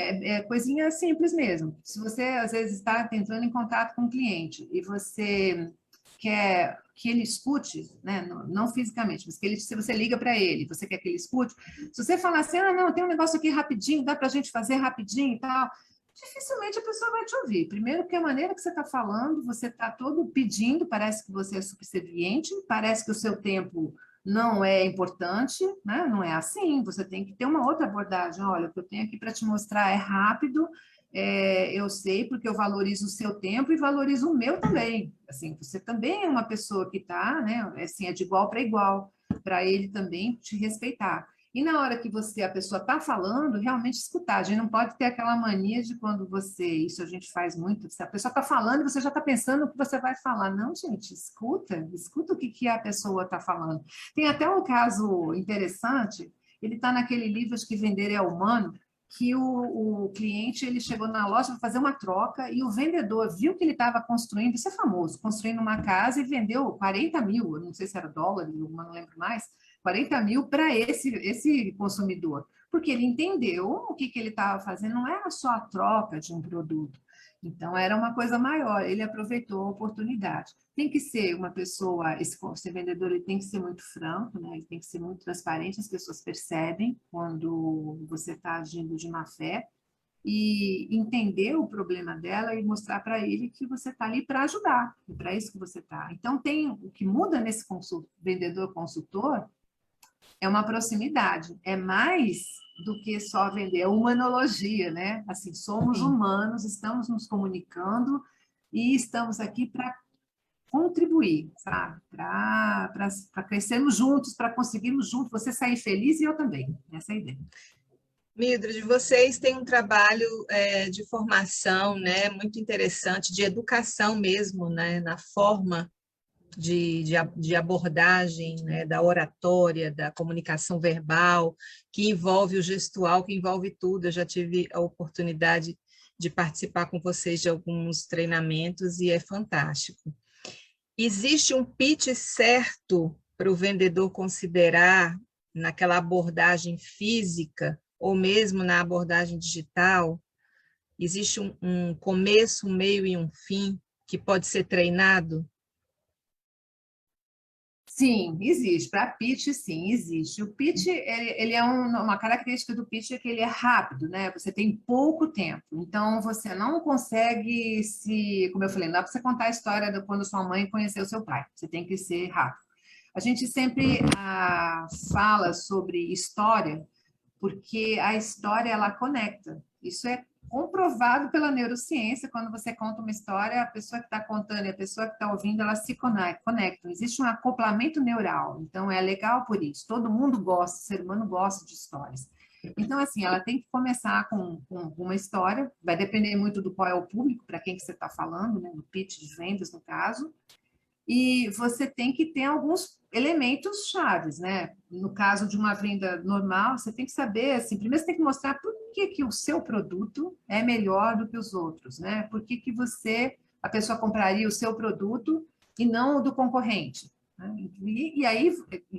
[SPEAKER 3] coisinha simples mesmo. Se você, às vezes, está entrando em contato com um cliente e você quer que ele escute, né, não fisicamente, mas se você liga para ele, você quer que ele escute, se você falar assim, não, tem um negócio aqui rapidinho, dá para a gente fazer rapidinho e tal, dificilmente a pessoa vai te ouvir. Primeiro, porque a maneira que você está falando, você está todo pedindo, parece que você é subserviente, parece que o seu tempo não é importante, né? Não é assim, você tem que ter uma outra abordagem. Olha, o que eu tenho aqui para te mostrar é rápido, eu sei porque eu valorizo o seu tempo e valorizo o meu também. Assim, você também é uma pessoa que está, né? Assim, é de igual para igual, para ele também te respeitar. E na hora que a pessoa está falando, realmente escutar. A gente não pode ter aquela mania de quando isso a gente faz muito, se a pessoa está falando, você já está pensando o que você vai falar. Não, gente, escuta o que a pessoa está falando. Tem até um caso interessante, ele está naquele livro, acho que Vender é Humano, que o cliente ele chegou na loja para fazer uma troca e o vendedor viu que ele estava construindo, isso é famoso, construindo uma casa e vendeu 40 mil, eu não sei se era dólares, não lembro mais, 40 mil para esse consumidor, porque ele entendeu o que ele estava fazendo, não era só a troca de um produto, então era uma coisa maior, ele aproveitou a oportunidade. Tem que ser uma pessoa, esse vendedor ele tem que ser muito franco, né? Ele tem que ser muito transparente, as pessoas percebem quando você está agindo de má fé, e entender o problema dela e mostrar para ele que você está ali para ajudar, é para isso que você está. Então, o que muda nesse vendedor-consultor é uma proximidade, é mais do que só vender, é humanologia, né? Assim, somos humanos, estamos nos comunicando e estamos aqui para contribuir, sabe? Para crescermos juntos, para conseguirmos juntos, você sair feliz e eu também, essa é a ideia.
[SPEAKER 2] Mildred, vocês têm um trabalho de formação, né, muito interessante, de educação mesmo, né, na forma de abordagem, né, da oratória, da comunicação verbal, que envolve o gestual, que envolve tudo. Eu já tive a oportunidade de participar com vocês de alguns treinamentos e é fantástico. Existe um pitch certo para o vendedor considerar naquela abordagem física ou mesmo na abordagem digital? Existe um começo, um meio e um fim que pode ser treinado?
[SPEAKER 3] Sim, existe. Para pitch, sim, existe. O pitch, ele é uma característica do pitch é que ele é rápido, né? Você tem pouco tempo. Então, você não consegue como eu falei, não dá para você contar a história de quando sua mãe conheceu seu pai. Você tem que ser rápido. A gente sempre fala sobre história, porque a história, ela conecta. Isso é comprovado pela neurociência. Quando você conta uma história, a pessoa que está contando e a pessoa que está ouvindo, elas se conectam. Existe um acoplamento neural, então é legal por isso. Todo mundo gosta, o ser humano gosta de histórias. Então, assim, ela tem que começar com uma história, vai depender muito do qual é o público, para quem que você está falando, né, no pitch de vendas, no caso, e você tem que ter alguns elementos chaves, né? No caso de uma venda normal, você tem que saber, assim, primeiro você tem que mostrar por que o seu produto é melhor do que os outros, né? Por que a pessoa compraria o seu produto e não o do concorrente, né? E aí,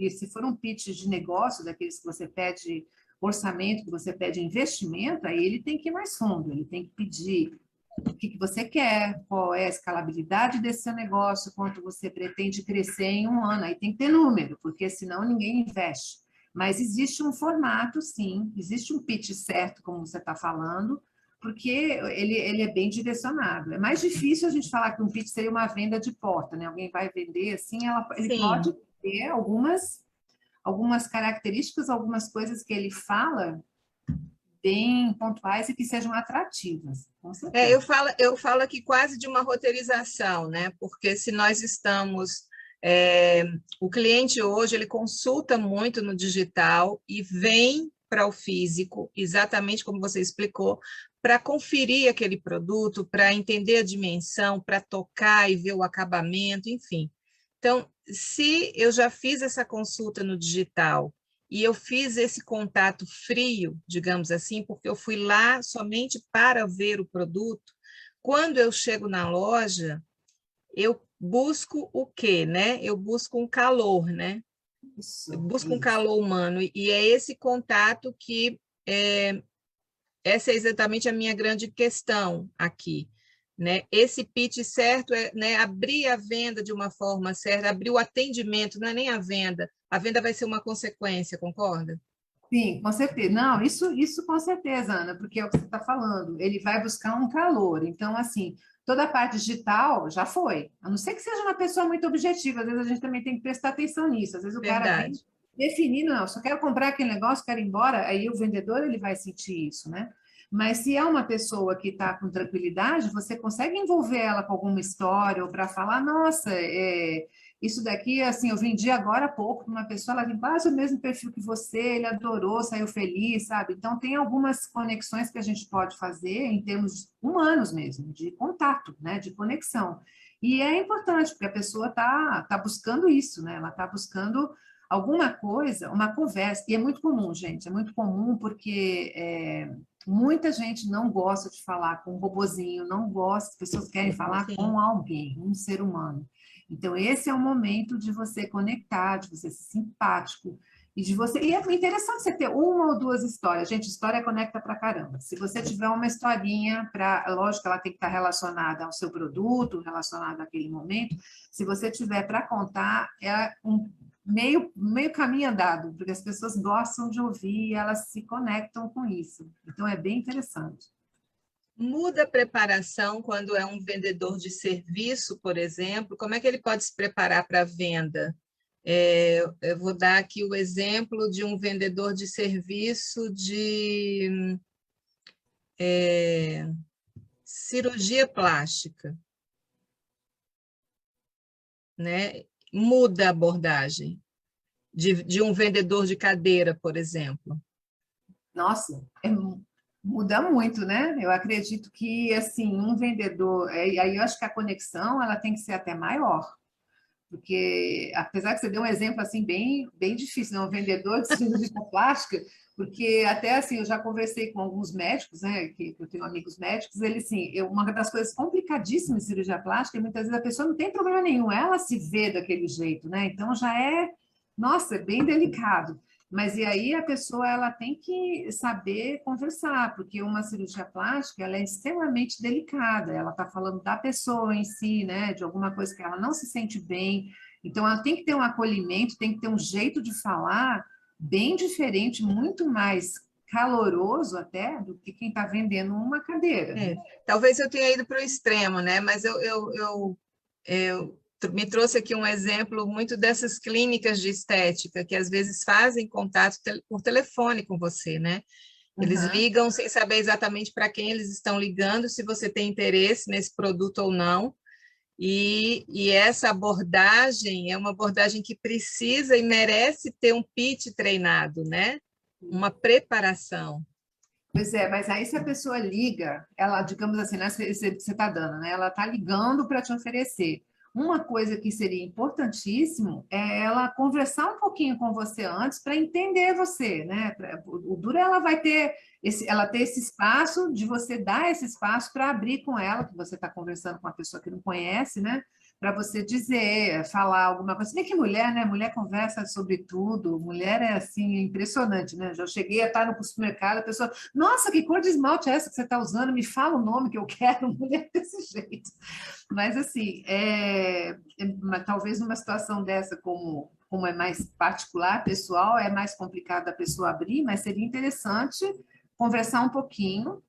[SPEAKER 3] se for um pitch de negócio, daqueles que você pede orçamento, que você pede investimento, aí ele tem que ir mais fundo, ele tem que pedir o que você quer, qual é a escalabilidade desse seu negócio, quanto você pretende crescer em um ano. Aí tem que ter número, porque senão ninguém investe. Mas existe um formato, sim, existe um pitch certo, como você está falando, porque ele é bem direcionado. É mais difícil a gente falar que um pitch seria uma venda de porta, né? Alguém vai vender assim, ele pode ter algumas características, algumas coisas que ele fala bem pontuais e que sejam atrativas, com certeza.
[SPEAKER 2] Eu falo aqui quase de uma roteirização, né? Porque se nós estamos... o cliente hoje, ele consulta muito no digital e vem para o físico, exatamente como você explicou, para conferir aquele produto, para entender a dimensão, para tocar e ver o acabamento, enfim. Então, se eu já fiz essa consulta no digital e eu fiz esse contato frio, digamos assim, porque eu fui lá somente para ver o produto, quando eu chego na loja, eu busco o quê, né? Eu busco um calor, né? Eu busco um calor humano, e é esse contato que essa é exatamente a minha grande questão aqui, né? Esse pitch certo é, né, abrir a venda de uma forma certa, abrir o atendimento, não é nem a venda vai ser uma consequência, concorda?
[SPEAKER 3] Sim, com certeza. Não, isso com certeza, Ana, porque é o que você está falando. Ele vai buscar um calor. Então, assim, toda a parte digital já foi. A não ser que seja uma pessoa muito objetiva. Às vezes a gente também tem que prestar atenção nisso. Às vezes o cara vem definindo, não, só quero comprar aquele negócio, quero ir embora. Aí o vendedor, ele vai sentir isso, né? Mas se é uma pessoa que está com tranquilidade, você consegue envolver ela com alguma história ou para falar, nossa, isso daqui, assim, eu vendi agora há pouco para uma pessoa, ela tem quase o mesmo perfil que você, ele adorou, saiu feliz, sabe? Então, tem algumas conexões que a gente pode fazer em termos humanos mesmo, de contato, né? De conexão. E é importante, porque a pessoa tá buscando isso, né? Ela está buscando alguma coisa, uma conversa. E é muito comum, gente, é muito comum porque muita gente não gosta de falar com um robozinho, não gosta, as pessoas querem falar com alguém, um ser humano. Então, esse é o momento de você conectar, de você ser simpático, e de você. E é interessante você ter uma ou duas histórias. Gente, história conecta pra caramba. Se você tiver uma historinha, lógico que ela tem que estar relacionada ao seu produto, relacionada àquele momento. Se você tiver para contar, é meio caminho andado, porque as pessoas gostam de ouvir e elas se conectam com isso. Então, é bem interessante.
[SPEAKER 2] Muda a preparação quando é um vendedor de serviço, por exemplo? Como é que ele pode se preparar para a venda? Eu vou dar aqui o exemplo de um vendedor de serviço de cirurgia plástica, né? Muda a abordagem de um vendedor de cadeira, por exemplo.
[SPEAKER 3] Nossa, muda muito, né? Eu acredito que, assim, um vendedor... Aí eu acho que a conexão, ela tem que ser até maior. Porque, apesar que você deu um exemplo, assim, bem, bem difícil, né? Um vendedor de cirurgia plástica, porque até, assim, eu já conversei com alguns médicos, né? Que eu tenho amigos médicos, eles, assim, uma das coisas complicadíssimas de cirurgia plástica é muitas vezes a pessoa não tem problema nenhum, ela se vê daquele jeito, né? Então, já é Nossa, é bem delicado. Mas e aí a pessoa ela tem que saber conversar, porque uma cirurgia plástica ela é extremamente delicada. Ela está falando da pessoa em si, né? De alguma coisa que ela não se sente bem. Então ela tem que ter um acolhimento, tem que ter um jeito de falar bem diferente, muito mais caloroso até do que quem está vendendo uma cadeira.
[SPEAKER 2] Talvez eu tenha ido para o extremo, né? Mas me trouxe aqui um exemplo muito dessas clínicas de estética, que às vezes fazem contato por telefone com você, né? Eles ligam sem saber exatamente para quem eles estão ligando, se você tem interesse nesse produto ou não. E essa abordagem é uma abordagem que precisa e merece ter um pitch treinado, né? Uma preparação.
[SPEAKER 3] Pois é, mas aí se a pessoa liga, ela, digamos assim, né, você está dando, né? Ela está ligando para te oferecer. Uma coisa que seria importantíssimo é ela conversar um pouquinho com você antes para entender você, né? O duro ela vai ter ela ter esse espaço de você dar esse espaço para abrir com ela, que você está conversando com uma pessoa que não conhece, né? Para você dizer, falar alguma coisa. Nem que mulher, né? Mulher conversa sobre tudo. Mulher é assim impressionante, né? Já cheguei a estar no supermercado, a pessoa, nossa, que cor de esmalte é essa que você está usando? Me fala o nome que eu quero. Mulher desse jeito. Mas assim, talvez numa situação dessa como é mais particular, pessoal, é mais complicado a pessoa abrir, mas seria interessante conversar um pouquinho,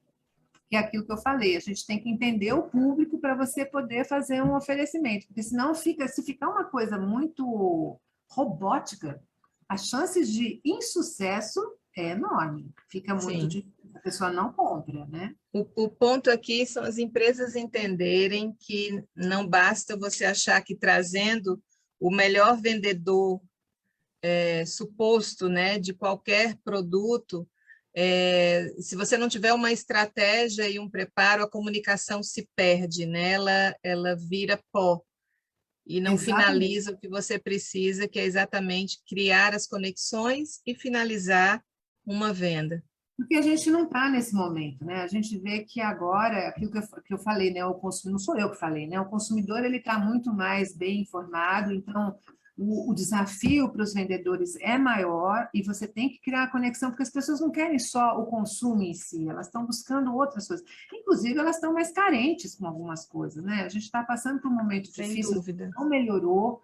[SPEAKER 3] que é aquilo que eu falei, a gente tem que entender o público para você poder fazer um oferecimento, porque senão se ficar uma coisa muito robótica, as chances de insucesso é enorme, fica muito difícil, a pessoa não compra, né?
[SPEAKER 2] O ponto aqui são as empresas entenderem que não basta você achar que trazendo o melhor vendedor suposto, né, de qualquer produto, se você não tiver uma estratégia e um preparo, a comunicação se perde, né? Ela vira pó e não finaliza o que você precisa, que é exatamente criar as conexões e finalizar uma venda.
[SPEAKER 3] Porque a gente não está nesse momento, né? A gente vê que agora, aquilo que eu falei, né? O consumidor, não sou eu que falei, né? O consumidor ele está muito mais bem informado, então o desafio para os vendedores é maior e você tem que criar a conexão, porque as pessoas não querem só o consumo em si, elas estão buscando outras coisas. Inclusive, elas estão mais carentes com algumas coisas, né? A gente está passando por um momento difícil, não melhorou.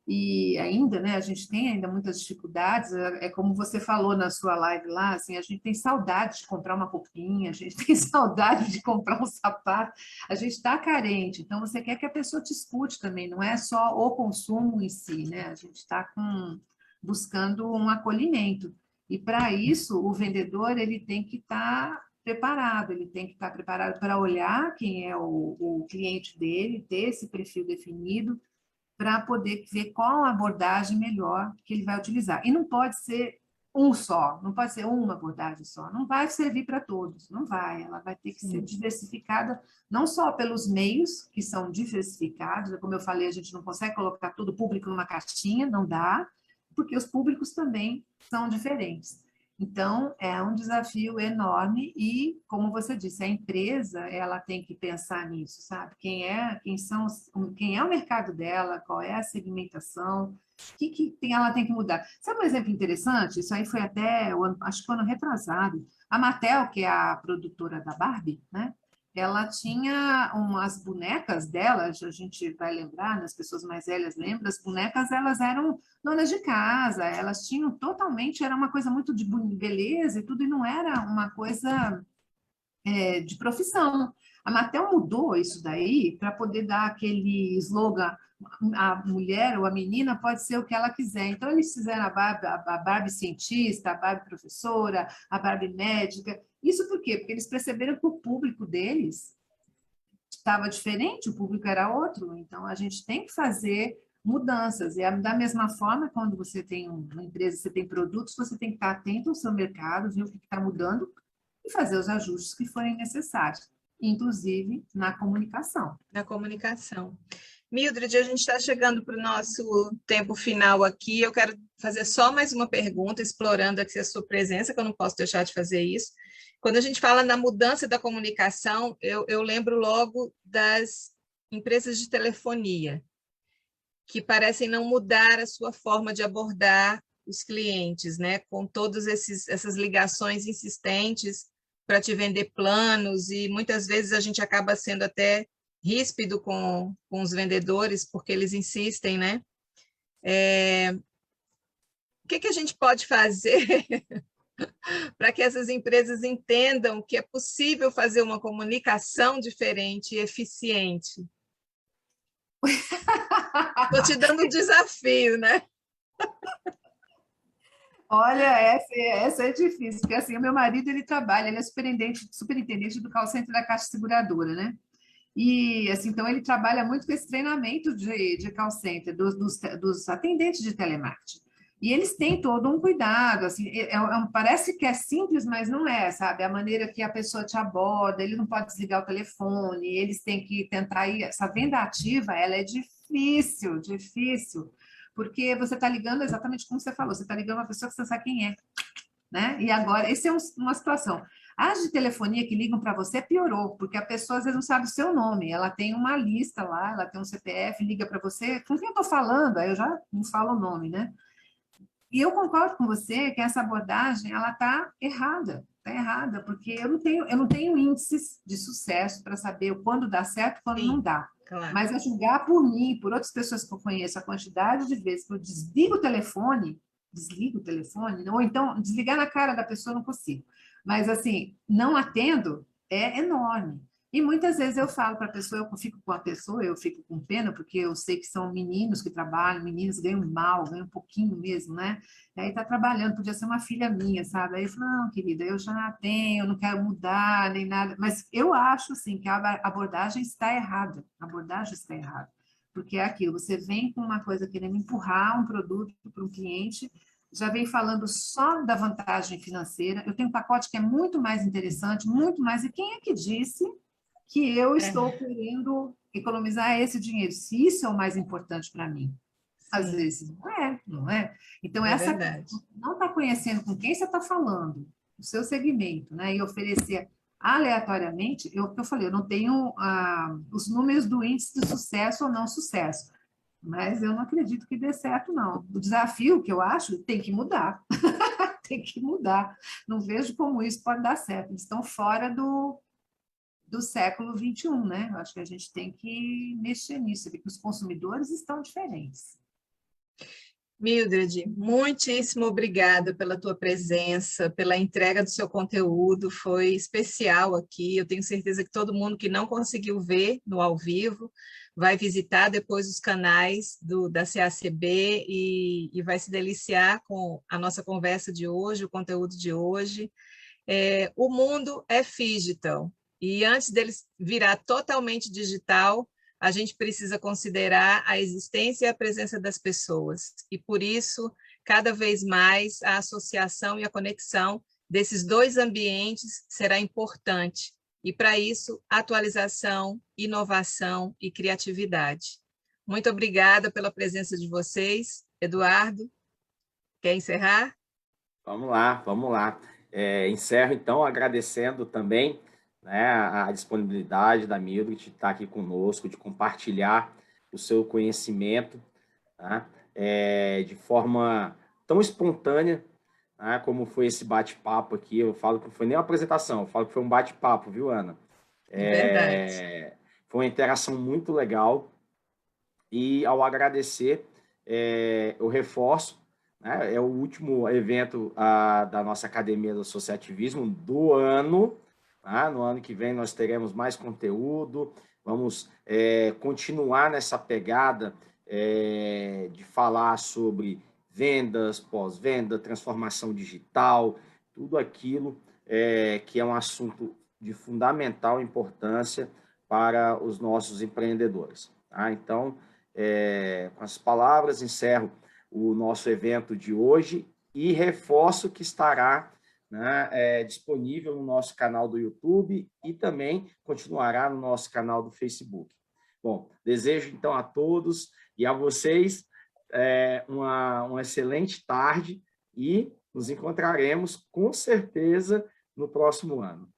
[SPEAKER 3] E ainda, né, a gente tem ainda muitas dificuldades, é como você falou na sua live lá, assim, a gente tem saudade de comprar uma roupinha, a gente tem saudade de comprar um sapato, a gente está carente, então você quer que a pessoa te escute também, não é só o consumo em si, né, a gente está buscando um acolhimento, e para isso o vendedor ele tem que estar preparado, ele tem que estar preparado para olhar quem é o cliente dele, ter esse perfil definido, para poder ver qual a abordagem melhor que ele vai utilizar. E não pode ser um só, não pode ser uma abordagem só, não vai servir para todos, não vai, ela vai ter que ser diversificada, não só pelos meios, que são diversificados, como eu falei, a gente não consegue colocar todo o público numa caixinha, não dá, porque os públicos também são diferentes. Então, é um desafio enorme e, como você disse, a empresa ela tem que pensar nisso, sabe? Quem é o mercado dela, qual é a segmentação, o que ela tem que mudar. Sabe um exemplo interessante? Isso aí foi até, acho que foi ano retrasado. A Mattel, que é a produtora da Barbie, né? Ela tinha umas bonecas dela, a gente vai lembrar, né? As pessoas mais velhas lembram, as bonecas elas eram donas de casa, elas tinham totalmente, era uma coisa muito de beleza e tudo, e não era uma coisa de profissão. A Mattel mudou isso daí para poder dar aquele slogan, a mulher ou a menina pode ser o que ela quiser. Então, eles fizeram a Barbie cientista, a Barbie professora, a Barbie médica. Isso por quê? Porque eles perceberam que o público deles estava diferente, o público era outro. Então, a gente tem que fazer mudanças. E da mesma forma, quando você tem uma empresa, você tem produtos, você tem que estar atento ao seu mercado, ver o que está mudando e fazer os ajustes que forem necessários, inclusive na comunicação.
[SPEAKER 2] Na comunicação. Mildred, a gente está chegando para o nosso tempo final aqui. Eu quero fazer só mais uma pergunta, explorando aqui a sua presença, que eu não posso deixar de fazer isso. Quando a gente fala na mudança da comunicação, eu lembro logo das empresas de telefonia. que parecem não mudar a sua forma de abordar os clientes, né? Com todas essas ligações insistentes para te vender planos, e muitas vezes a gente acaba sendo até ríspido com os vendedores, porque eles insistem, né? O que a gente pode fazer para que essas empresas entendam que é possível fazer uma comunicação diferente e eficiente? Estou te dando um desafio, né?
[SPEAKER 3] Olha, essa é difícil, porque assim, o meu marido, ele trabalha, ele é superintendente do call center da Caixa Seguradora, né? E, assim, então, ele trabalha muito com esse treinamento de call center, dos atendentes de telemarketing. E eles têm todo um cuidado, assim, parece que é simples, mas não é, sabe? A maneira que a pessoa te aborda, ele não pode desligar o telefone, eles têm que tentar ir... Essa venda ativa, ela é difícil, difícil, porque você está ligando exatamente como você falou, você está ligando uma pessoa que você não sabe quem é, né? E agora, essa é uma situação. As de telefonia que ligam para você piorou, porque a pessoa às vezes não sabe o seu nome, ela tem uma lista lá, ela tem um CPF, liga para você, com quem eu estou falando? Aí eu já não falo o nome, né? E eu concordo com você que essa abordagem, ela está errada, porque eu não tenho índices de sucesso para saber quando dá certo e quando
[SPEAKER 2] Sim,
[SPEAKER 3] não dá.
[SPEAKER 2] claro.
[SPEAKER 3] Mas a julgar por mim, por outras pessoas que eu conheço, a quantidade de vezes que eu desligo o telefone, ou então desligar na cara da pessoa eu não consigo. Mas assim, não atendo é enorme. E muitas vezes eu falo para a pessoa, eu fico com a pessoa, eu fico com pena, porque eu sei que são meninos que trabalham, meninos ganham mal, ganham um pouquinho mesmo, né? E aí tá trabalhando, podia ser uma filha minha, sabe? Aí eu falo, não, querida, eu já tenho, eu não quero mudar, nem nada. Mas eu acho, assim, que a abordagem está errada. A abordagem está errada. Porque é aquilo, você vem com uma coisa querendo empurrar um produto para um cliente, já vem falando só da vantagem financeira. Eu tenho um pacote que é muito mais interessante, muito mais. E quem é que disse que eu estou querendo economizar esse dinheiro? Se isso é o mais importante para mim. Às
[SPEAKER 2] Sim,
[SPEAKER 3] vezes não é? Então,
[SPEAKER 2] é
[SPEAKER 3] essa
[SPEAKER 2] verdade.
[SPEAKER 3] não está conhecendo com quem você está falando, o seu segmento, né? E oferecer aleatoriamente, eu falei, eu não tenho os números do índice de sucesso ou não sucesso, mas eu não acredito que dê certo, não. O desafio que eu acho tem que mudar, tem que mudar. Não vejo como isso pode dar certo. Eles estão fora do século XXI, né? Eu acho que a gente tem que mexer nisso, porque os consumidores estão diferentes.
[SPEAKER 2] Mildred, muitíssimo obrigada pela tua presença, pela entrega do seu conteúdo, foi especial aqui. Eu tenho certeza que todo mundo que não conseguiu ver no ao vivo vai visitar depois os canais da CACB e vai se deliciar com a nossa conversa de hoje, o conteúdo de hoje. O mundo é digital, e antes dele virar totalmente digital, a gente precisa considerar a existência e a presença das pessoas. E, por isso, cada vez mais, a associação e a conexão desses dois ambientes será importante. E, para isso, atualização, inovação e criatividade. Muito obrigada pela presença de vocês. Eduardo, quer encerrar?
[SPEAKER 1] Vamos lá, vamos lá. Encerro, então, agradecendo também, né, a disponibilidade da Mildred de estar aqui conosco, de compartilhar o seu conhecimento, tá? De forma tão espontânea, né, como foi esse bate-papo aqui. Eu falo que não foi nem uma apresentação, eu falo que foi um bate-papo, viu, Ana?
[SPEAKER 2] Verdade.
[SPEAKER 1] Foi uma interação muito legal, e ao agradecer, eu reforço, né, é o último evento da nossa Academia do Associativismo do ano. Tá? No ano que vem nós teremos mais conteúdo, vamos continuar nessa pegada de falar sobre vendas, pós-venda, transformação digital, tudo aquilo que é um assunto de fundamental importância para os nossos empreendedores. Tá? Então, com as palavras, encerro o nosso evento de hoje e reforço que estará, né, disponível no nosso canal do YouTube e também continuará no nosso canal do Facebook. Bom, desejo então a todos e a vocês uma excelente tarde, e nos encontraremos com certeza no próximo ano.